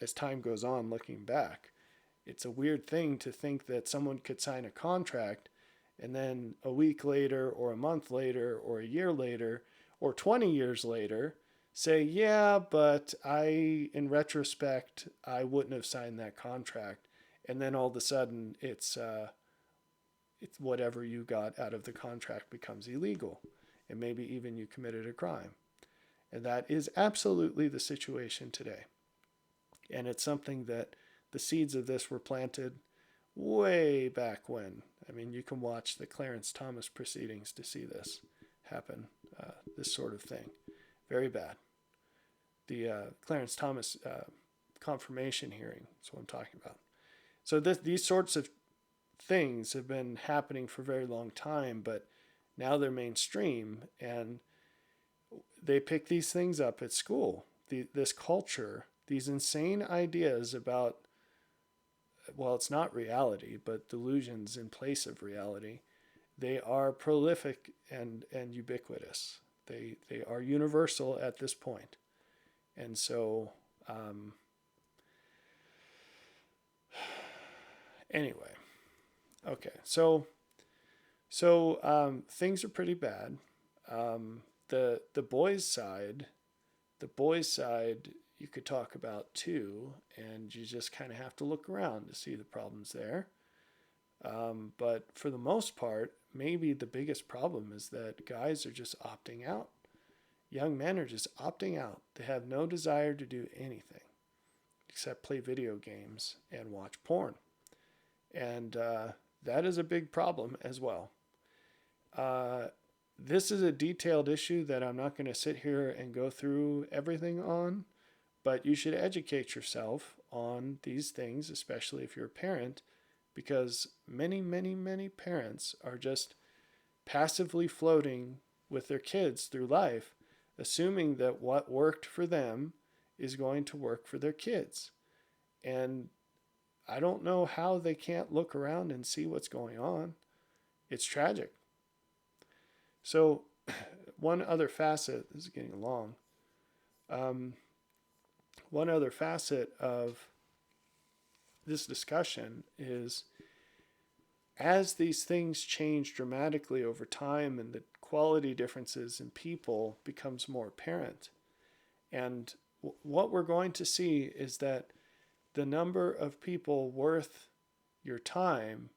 as time goes on looking back. It's a weird thing to think that someone could sign a contract and then a week later or a month later or a year later or 20 years later say, yeah, but in retrospect, I wouldn't have signed that contract. And then all of a sudden it's whatever you got out of the contract becomes illegal. And maybe even you committed a crime. And that is absolutely the situation today. And it's something that the seeds of this were planted way back when. I mean, you can watch the Clarence Thomas proceedings to see this happen, this sort of thing. Very bad. The Clarence Thomas confirmation hearing is what I'm talking about. So these sorts of things have been happening for a very long time, but now they're mainstream, and they pick these things up at school. This culture, these insane ideas about, well, it's not reality, but delusions in place of reality, they are prolific and ubiquitous. They are universal at this point. And so, anyway, okay, so things are pretty bad. The boys' side, you could talk about too, and you just kind of have to look around to see the problems there. But for the most part, maybe the biggest problem is that guys are just opting out. Young men are just opting out. They have no desire to do anything except play video games and watch porn. And that is a big problem as well. This is a detailed issue that I'm not going to sit here and go through everything on, but you should educate yourself on these things, especially if you're a parent, because many, many, many parents are just passively floating with their kids through life, assuming that what worked for them is going to work for their kids. And I don't know how they can't look around and see what's going on. It's tragic. So one other facet, this is getting long, one other facet of this discussion is as these things change dramatically over time and the quality differences in people becomes more apparent. And what we're going to see is that the number of people worth your time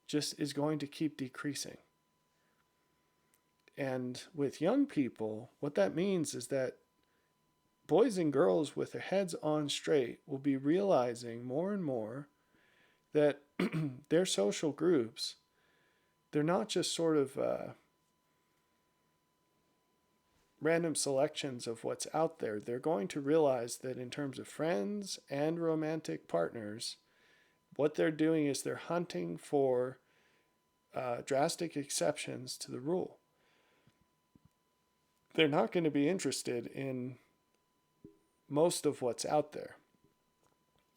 just is going to keep decreasing. And with young people, what that means is that boys and girls with their heads on straight will be realizing more and more that their social groups, they're not just sort of random selections of what's out there. They're going to realize that in terms of friends and romantic partners, what they're doing is they're hunting for drastic exceptions to the rule. They're not going to be interested in most of what's out there.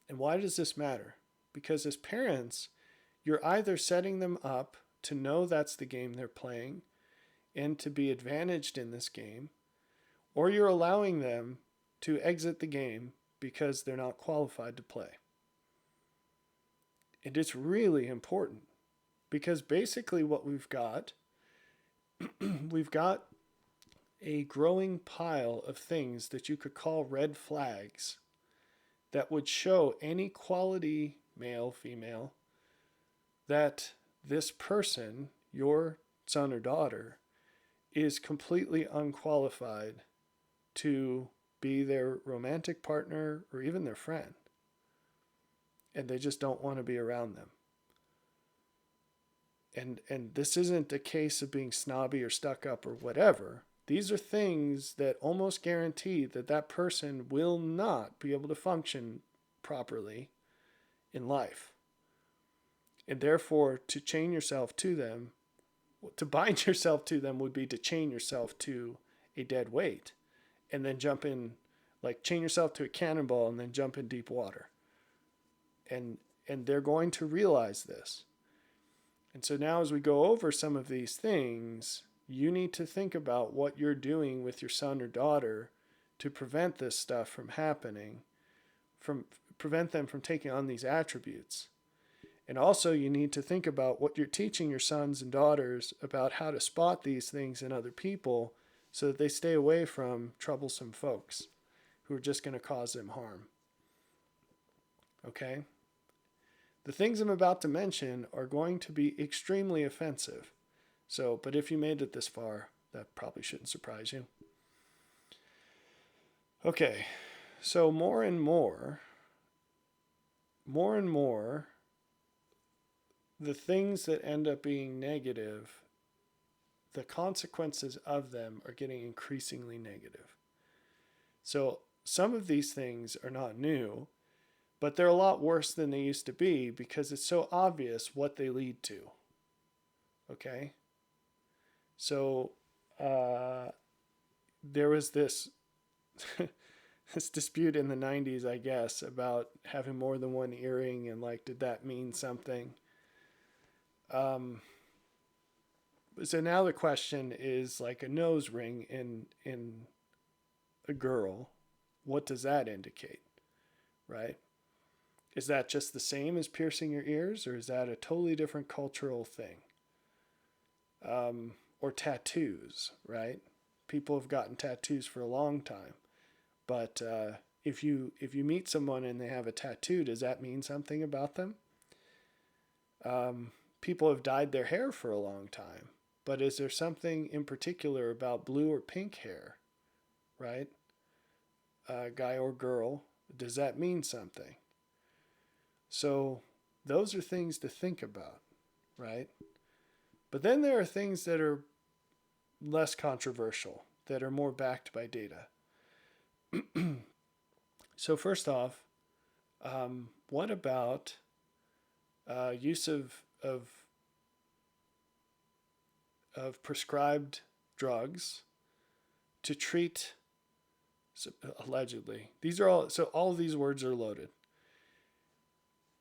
And why does this matter? Because as parents, you're either setting them up to know that's the game they're playing and to be advantaged in this game, or you're allowing them to exit the game because they're not qualified to play. And it's really important because basically what we've got a growing pile of things that you could call red flags that would show any quality male, female, that this person, your son or daughter, is completely unqualified to be their romantic partner or even their friend. And they just don't want to be around them. And this isn't a case of being snobby or stuck up or whatever. These are things that almost guarantee that that person will not be able to function properly in life. And therefore, to chain yourself to them, to bind yourself to them would be to chain yourself to a dead weight and then jump in, like chain yourself to a cannonball and then jump in deep water. And they're going to realize this. And so now as we go over some of these things, you need to think about what you're doing with your son or daughter to prevent this stuff from happening, prevent them from taking on these attributes. And also you need to think about what you're teaching your sons and daughters about how to spot these things in other people so that they stay away from troublesome folks who are just going to cause them harm. Okay? The things I'm about to mention are going to be extremely offensive. So, but if you made it this far, that probably shouldn't surprise you. Okay, so more and more, the things that end up being negative, the consequences of them are getting increasingly negative. So some of these things are not new, but they're a lot worse than they used to be because it's so obvious what they lead to. Okay? So there was this this dispute in the 90s, I guess, about having more than one earring and like, did that mean something? So now the question is like a nose ring in a girl. What does that indicate? Right? Is that just the same as piercing your ears, or is that a totally different cultural thing? Or tattoos, right? People have gotten tattoos for a long time. But if you meet someone and they have a tattoo, does that mean something about them? People have dyed their hair for a long time. But is there something in particular about blue or pink hair, right? Guy or girl, does that mean something? So those are things to think about, right? But then there are things that are less controversial, that are more backed by data. So first off, what about use of prescribed drugs to treat, allegedly, these are all, so all of these words are loaded.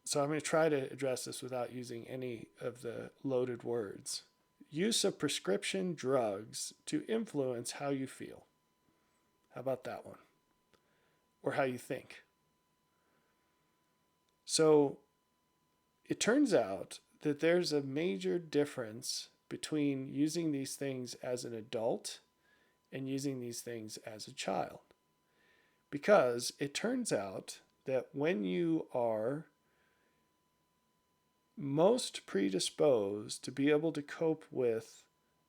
So I'm going to try to address this without using any of the loaded words. Use of prescription drugs to influence how you feel. How about that one? Or how you think. So it turns out that there's a major difference between using these things as an adult and using these things as a child. Because it turns out that when you are most predisposed to be able to cope with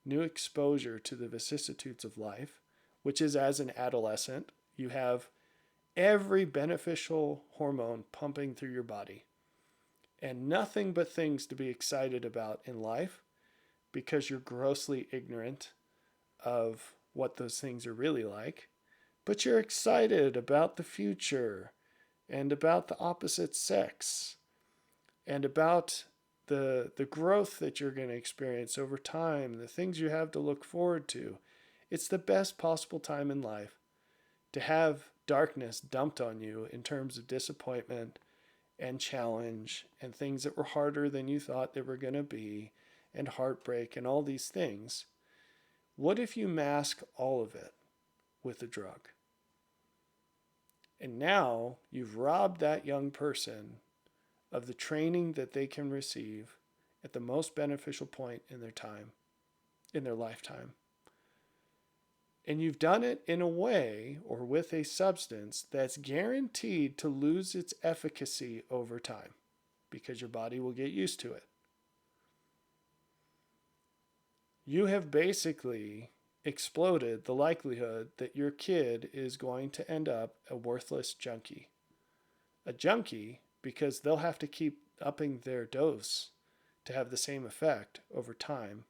new exposure to the vicissitudes of life, which is as an adolescent, you have every beneficial hormone pumping through your body and nothing but things to be excited about in life because you're grossly ignorant of what those things are really like. But you're excited about the future and about the opposite sex and about the growth that you're going to experience over time, the things you have to look forward to. It's the best possible time in life to have darkness dumped on you in terms of disappointment and challenge and things that were harder than you thought they were going to be and heartbreak and all these things. What if you mask all of it with a drug? And now you've robbed that young person of the training that they can receive at the most beneficial point in their time, in their lifetime. And you've done it in a way or with a substance that's guaranteed to lose its efficacy over time because your body will get used to it. You have basically exploded the likelihood that your kid is going to end up a worthless junkie. A junkie because they'll have to keep upping their dose to have the same effect over time.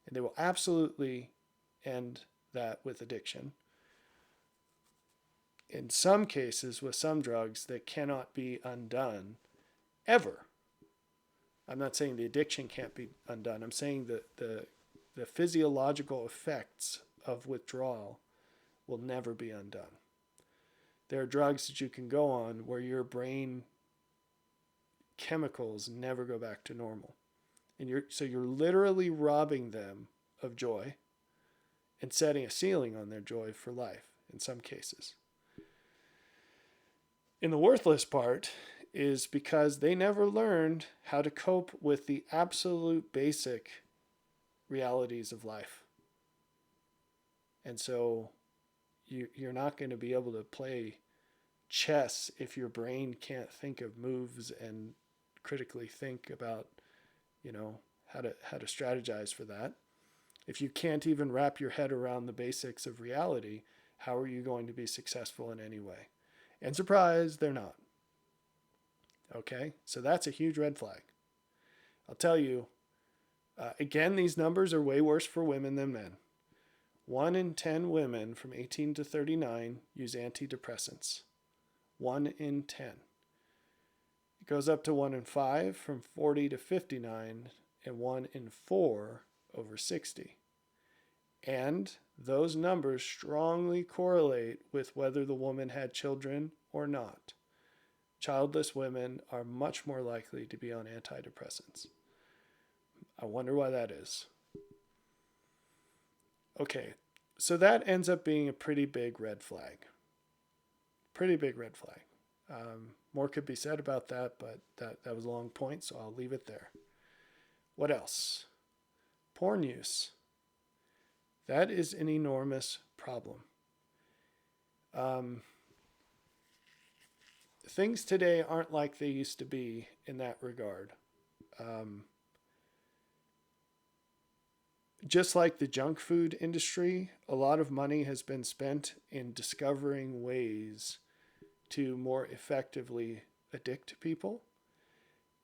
And they will absolutely end that with addiction. In some cases, with some drugs that cannot be undone ever. I'm not saying the addiction can't be undone. I'm saying that the physiological effects of withdrawal will never be undone. There are drugs that you can go on where your brain chemicals never go back to normal. And you're literally robbing them of joy and setting a ceiling on their joy for life in some cases. And the worthless part is because they never learned how to cope with the absolute basic realities of life. And so you're not going to be able to play chess if your brain can't think of moves and critically think about, how to strategize for that. If you can't even wrap your head around the basics of reality, how are you going to be successful in any way? And surprise, they're not. Okay, so that's a huge red flag. I'll tell you, again, these numbers are way worse for women than men. 1 in 10 women from 18 to 39 use antidepressants. 1 in 10. It goes up to 1 in 5 from 40 to 59 and 1 in 4 over 60. And those numbers strongly correlate with whether the woman had children or not. Childless women are much more likely to be on antidepressants. I wonder why that is. Okay, so that ends up being a pretty big red flag. Pretty big red flag. More could be said about that, but that was a long point, so I'll leave it there. What else? Porn use. That is an enormous problem. Things today aren't like they used to be in that regard. Just like the junk food industry, a lot of money has been spent in discovering ways to more effectively addict people.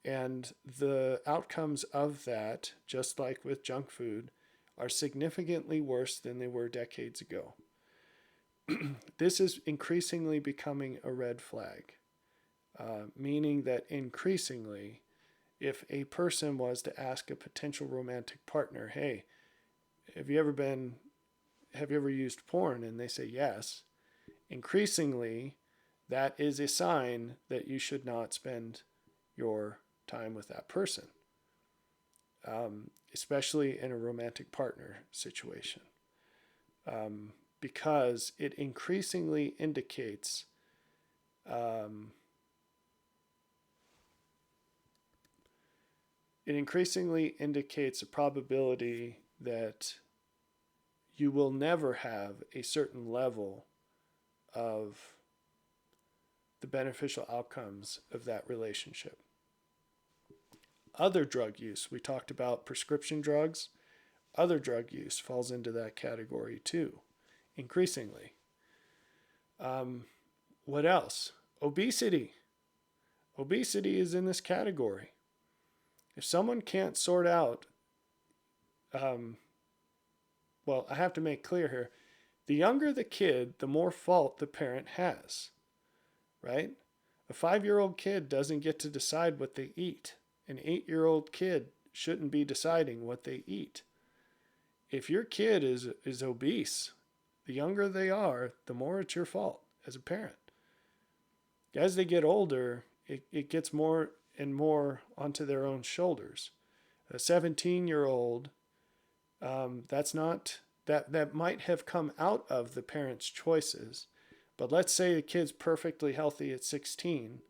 And the outcomes of that, just like with junk food, are significantly worse than they were decades ago. This is increasingly becoming a red flag, meaning that increasingly, if a person was to ask a potential romantic partner, hey, have you ever used porn? And they say yes. Increasingly, that is a sign that you should not spend your time with that person, especially in a romantic partner situation, because it increasingly indicates a probability that you will never have a certain level of the beneficial outcomes of that relationship. Other drug use, we talked about prescription drugs. Other drug use falls into that category too, increasingly. What else? Obesity. Obesity is in this category. If someone can't sort out, well, I have to make clear here, the younger the kid, the more fault the parent has, right? A 5-year-old kid doesn't get to decide what they eat. An 8-year-old kid shouldn't be deciding what they eat. If your kid is obese, the younger they are, the more it's your fault as a parent. As they get older, it gets more and more onto their own shoulders. A 17-year-old, that might have come out of the parents' choices. But let's say the kid's perfectly healthy at 16,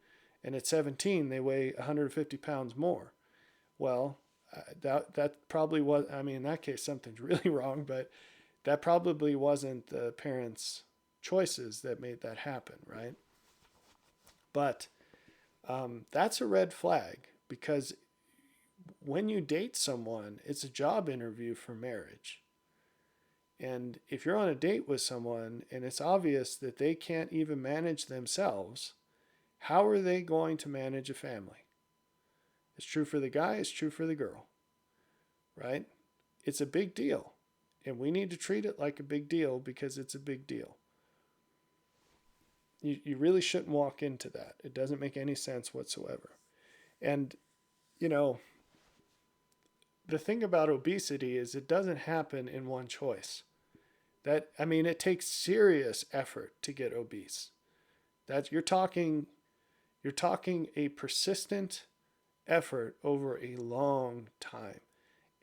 and at 17 they weigh 150 pounds more. Well, that probably was, I mean, in that case something's really wrong, but that probably wasn't the parents' choices that made that happen, right? But that's a red flag, because when you date someone, it's a job interview for marriage. And if you're on a date with someone and it's obvious that they can't even manage themselves, how are they going to manage a family? It's true for the guy, it's true for the girl, right? It's a big deal. And we need to treat it like a big deal because it's a big deal. You really shouldn't walk into that. It doesn't make any sense whatsoever. And, you know, the thing about obesity is it doesn't happen in one choice. It takes serious effort to get obese. You're talking a persistent effort over a long time.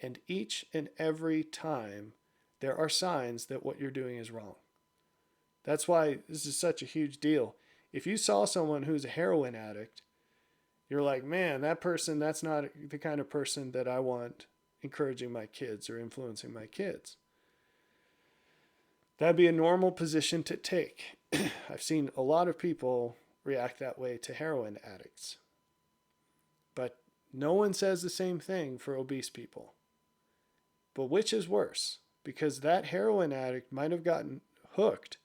And each and every time there are signs that what you're doing is wrong. That's why this is such a huge deal. If you saw someone who's a heroin addict, you're like, man, that person, that's not the kind of person that I want encouraging my kids or influencing my kids. That'd be a normal position to take. I've seen a lot of people react that way to heroin addicts. But no one says the same thing for obese people. But which is worse? Because that heroin addict might have gotten hooked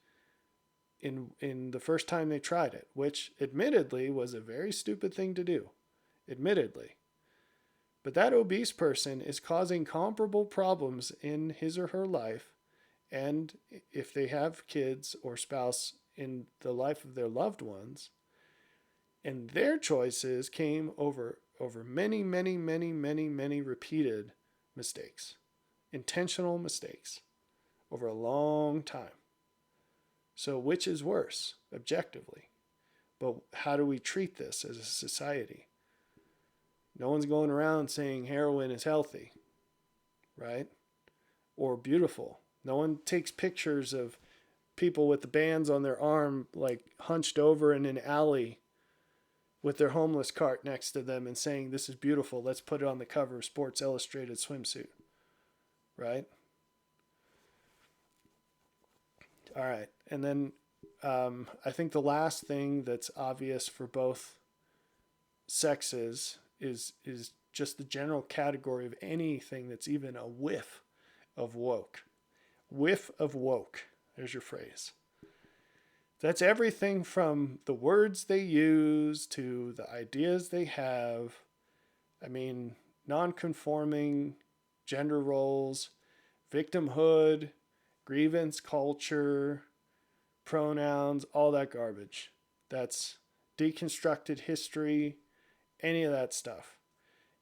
in the first time they tried it, which admittedly was a very stupid thing to do. Admittedly. But that obese person is causing comparable problems in his or her life, and if they have kids or spouse, in the life of their loved ones, and their choices came over many, many, many, many, many repeated mistakes, intentional mistakes over a long time. So which is worse, objectively? But how do we treat this as a society? No one's going around saying heroin is healthy, right? Or beautiful. No one takes pictures of people with the bands on their arm, like hunched over in an alley with their homeless cart next to them and saying, this is beautiful, let's put it on the cover of Sports Illustrated swimsuit, right? All right. And then I think the last thing that's obvious for both sexes is just the general category of anything that's even a whiff of woke. Whiff of woke. There's your phrase. That's everything from the words they use to the ideas they have. I mean, non-conforming gender roles, victimhood, grievance culture, pronouns, all that garbage. That's deconstructed history, any of that stuff.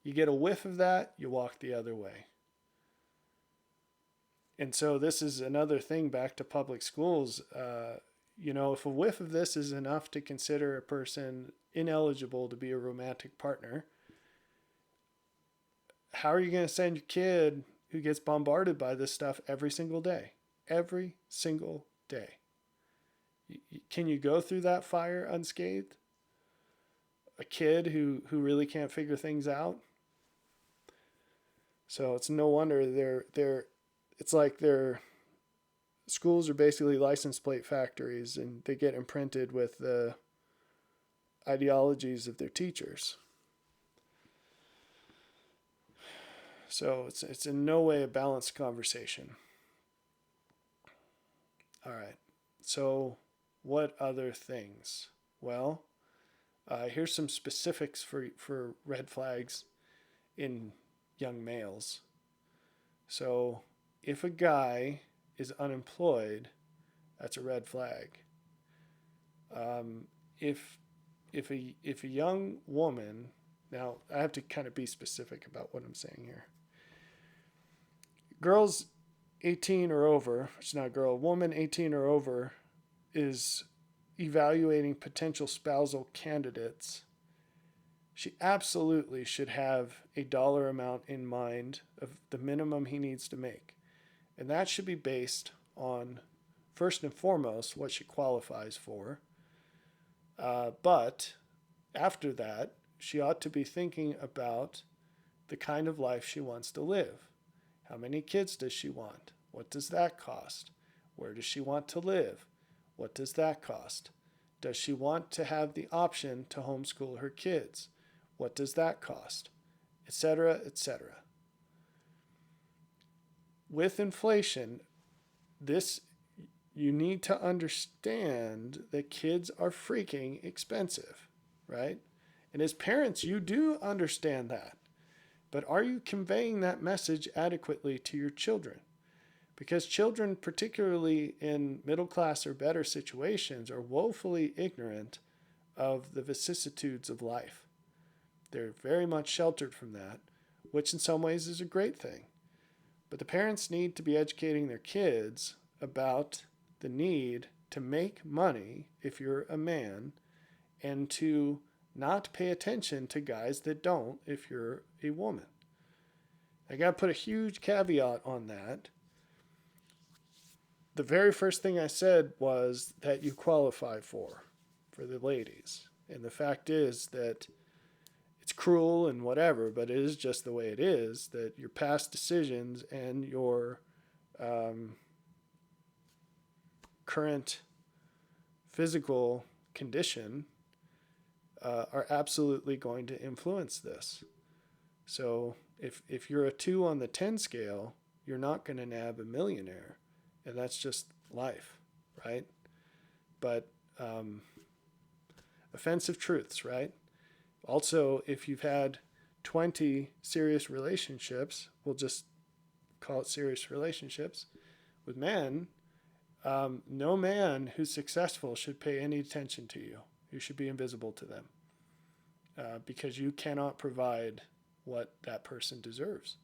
You get a whiff of that, you walk the other way. And so this is another thing back to public schools. if a whiff of this is enough to consider a person ineligible to be a romantic partner, how are you going to send your kid who gets bombarded by this stuff every single day? Every single day. Can you go through that fire unscathed? A kid who really can't figure things out? So it's no wonder it's like their schools are basically license plate factories, and they get imprinted with the ideologies of their teachers. So it's in no way a balanced conversation. All right. So what other things? Well, here's some specifics for red flags in young males. So if a guy is unemployed, that's a red flag. If a young woman, now I have to kind of be specific about what I'm saying here. Girls 18 or over, it's not a girl, woman 18 or over is evaluating potential spousal candidates. She absolutely should have a dollar amount in mind of the minimum he needs to make. And that should be based on, first and foremost, what she qualifies for. But after that, she ought to be thinking about the kind of life she wants to live. How many kids does she want? What does that cost? Where does she want to live? What does that cost? Does she want to have the option to homeschool her kids? What does that cost? Etc., etc. With inflation, you need to understand that kids are freaking expensive, right? And as parents, you do understand that. But are you conveying that message adequately to your children? Because children, particularly in middle class or better situations, are woefully ignorant of the vicissitudes of life. They're very much sheltered from that, which in some ways is a great thing. But the parents need to be educating their kids about the need to make money if you're a man, and to not pay attention to guys that don't if you're a woman. I got to put a huge caveat on that. The very first thing I said was that you qualify for the ladies. And the fact is that it's cruel and whatever, but it is just the way it is, that your past decisions and your current physical condition are absolutely going to influence this. So if you're a 2 on the 10 scale, you're not going to nab a millionaire. And that's just life, right? But offensive truths, right? Also, if you've had 20 serious relationships, we'll just call it serious relationships, with men, no man who's successful should pay any attention to you. You should be invisible to them because you cannot provide what that person deserves.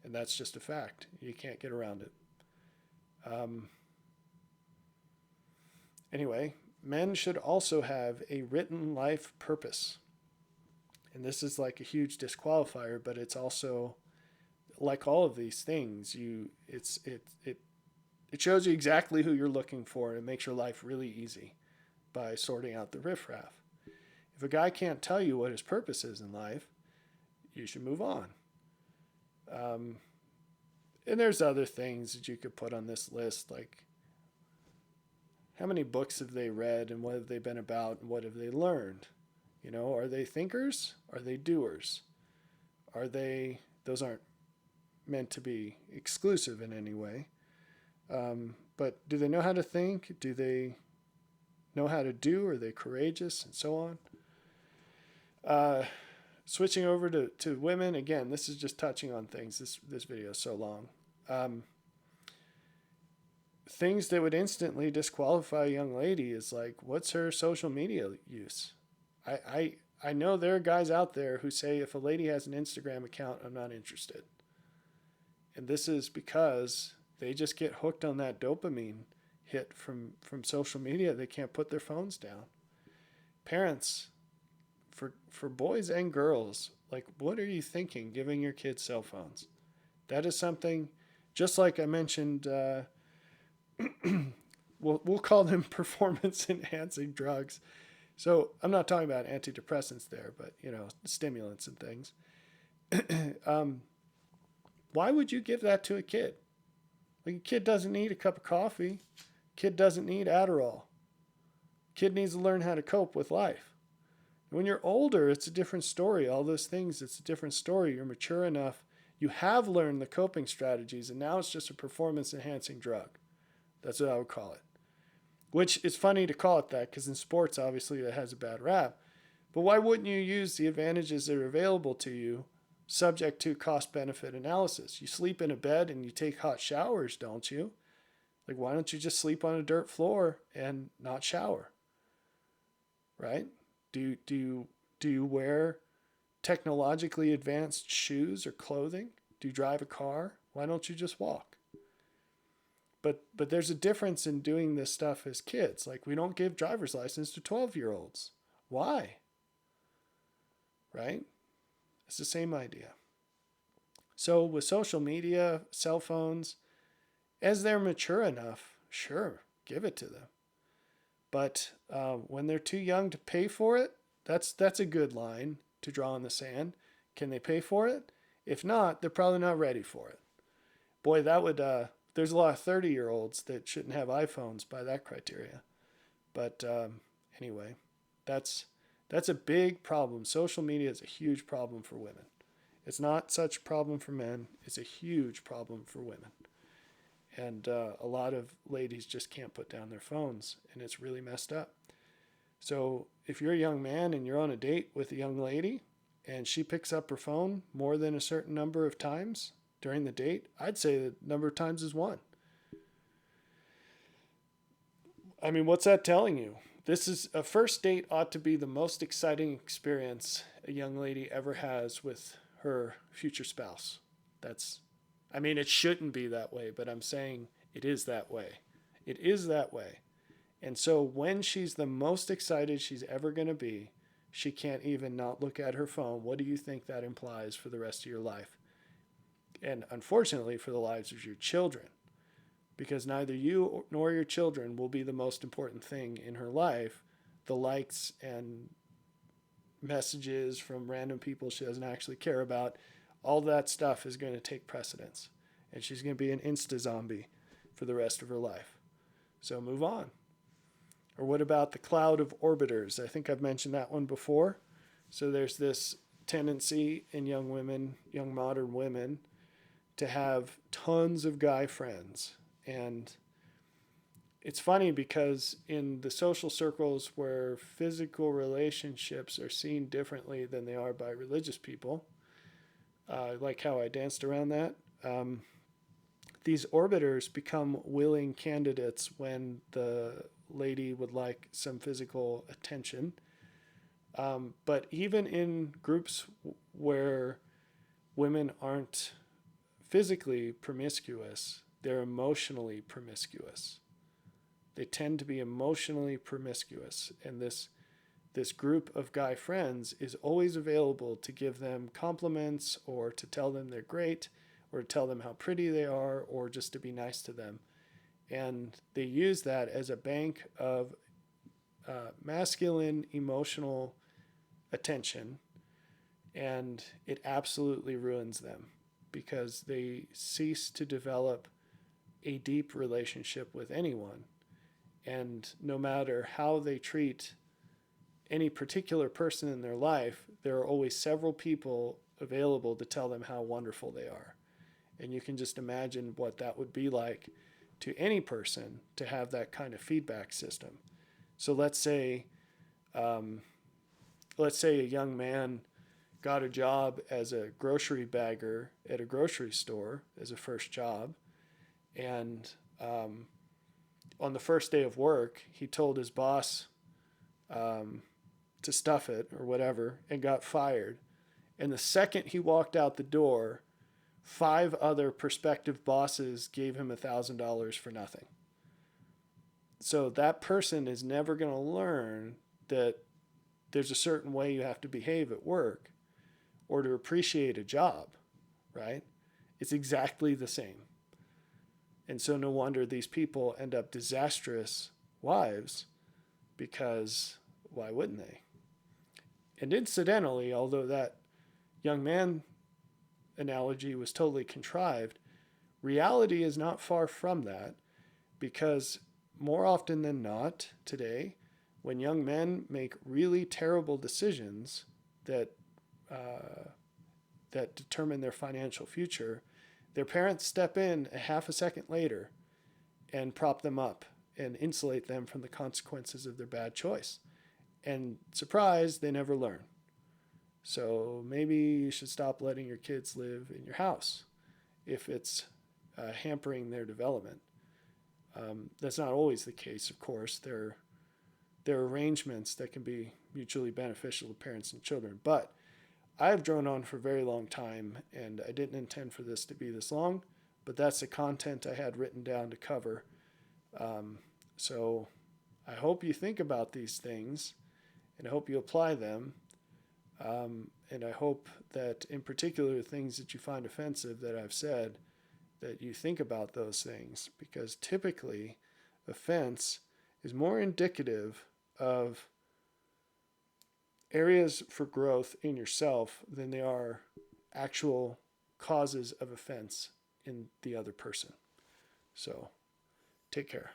And that's just a fact. You can't get around it. Anyway, men should also have a written life purpose. And this is like a huge disqualifier, but it's also like all of these things. It shows you exactly who you're looking for, and it makes your life really easy by sorting out the riffraff. If a guy can't tell you what his purpose is in life, you should move on. And there's other things that you could put on this list, like how many books have they read and what have they been about and what have they learned? Are they thinkers? Are they doers? Those aren't meant to be exclusive in any way. But do they know how to think? Do they know how to do? Are they courageous? And so on. Switching over to women, again, this is just touching on things. This video is so long. Things that would instantly disqualify a young lady is like, what's her social media use? I know there are guys out there who say if a lady has an Instagram account, I'm not interested. And this is because they just get hooked on that dopamine hit from social media. They can't put their phones down. Parents, for boys and girls, like, what are you thinking giving your kids cell phones? That is something, just like I mentioned, we'll call them performance enhancing drugs. So I'm not talking about antidepressants there, but stimulants and things. Why would you give that to a kid? Like, a kid doesn't need a cup of coffee. Kid doesn't need Adderall. Kid needs to learn how to cope with life. When you're older, it's a different story. All those things, it's a different story. You're mature enough. You have learned the coping strategies, and now it's just a performance-enhancing drug. That's what I would call it. Which is funny to call it that, because in sports, obviously, that has a bad rap. But why wouldn't you use the advantages that are available to you, subject to cost-benefit analysis? You sleep in a bed and you take hot showers, don't you? Like, why don't you just sleep on a dirt floor and not shower? Right? Do you wear technologically advanced shoes or clothing? Do you drive a car? Why don't you just walk? But there's a difference in doing this stuff as kids. Like, we don't give driver's license to 12-year-olds. Why? Right? It's the same idea. So with social media, cell phones, as they're mature enough, sure, give it to them. But when they're too young to pay for it, that's a good line to draw in the sand. Can they pay for it? If not, they're probably not ready for it. Boy, that would there's a lot of 30-year-olds that shouldn't have iPhones by that criteria. But anyway, that's a big problem. Social media is a huge problem for women. It's not such a problem for men. It's a huge problem for women. And a lot of ladies just can't put down their phones, and it's really messed up. So if you're a young man and you're on a date with a young lady and she picks up her phone more than a certain number of times during the date, I'd say the number of times is 1. I mean, what's that telling you? This is a first date ought to be the most exciting experience a young lady ever has with her future spouse. It shouldn't be that way, but I'm saying it is that way. It is that way. And so when she's the most excited she's ever going to be, she can't even not look at her phone. What do you think that implies for the rest of your life? And unfortunately, for the lives of your children. Because neither you nor your children will be the most important thing in her life. The likes and messages from random people she doesn't actually care about, all that stuff is going to take precedence. And she's going to be an insta-zombie for the rest of her life. So move on. Or what about the cloud of orbiters? I think I've mentioned that one before. So there's this tendency in young women, young modern women, to have tons of guy friends. And it's funny because in the social circles where physical relationships are seen differently than they are by religious people, like how I danced around that, these orbiters become willing candidates when the lady would like some physical attention. But even in groups where women aren't physically promiscuous, they're emotionally promiscuous. They tend to be emotionally promiscuous. And this group of guy friends is always available to give them compliments or to tell them they're great or to tell them how pretty they are or just to be nice to them. And they use that as a bank of masculine emotional attention, and it absolutely ruins them because they cease to develop a deep relationship with anyone. And no matter how they treat any particular person in their life, there are always several people available to tell them how wonderful they are. And you can just imagine what that would be like to any person to have that kind of feedback system. So let's say a young man got a job as a grocery bagger at a grocery store as a first job, and on the first day of work, he told his boss to stuff it or whatever and got fired. And the second he walked out the door, 5 other prospective bosses gave him $1,000 for nothing. So that person is never going to learn that there's a certain way you have to behave at work or to appreciate a job, right? It's exactly the same. And so no wonder these people end up disastrous wives, because why wouldn't they? And incidentally, although that young man analogy was totally contrived, reality is not far from that, because more often than not today, when young men make really terrible decisions that that determine their financial future, their parents step in a half a second later and prop them up and insulate them from the consequences of their bad choice. And surprise, they never learn. So maybe you should stop letting your kids live in your house if it's hampering their development. That's not always the case, of course. There are arrangements that can be mutually beneficial to parents and children. But I've drone on for a very long time, and I didn't intend for this to be this long, but that's the content I had written down to cover. So I hope you think about these things, and I hope you apply them. And I hope that in particular things that you find offensive that I've said, that you think about those things, because typically offense is more indicative of areas for growth in yourself than they are actual causes of offense in the other person. So take care.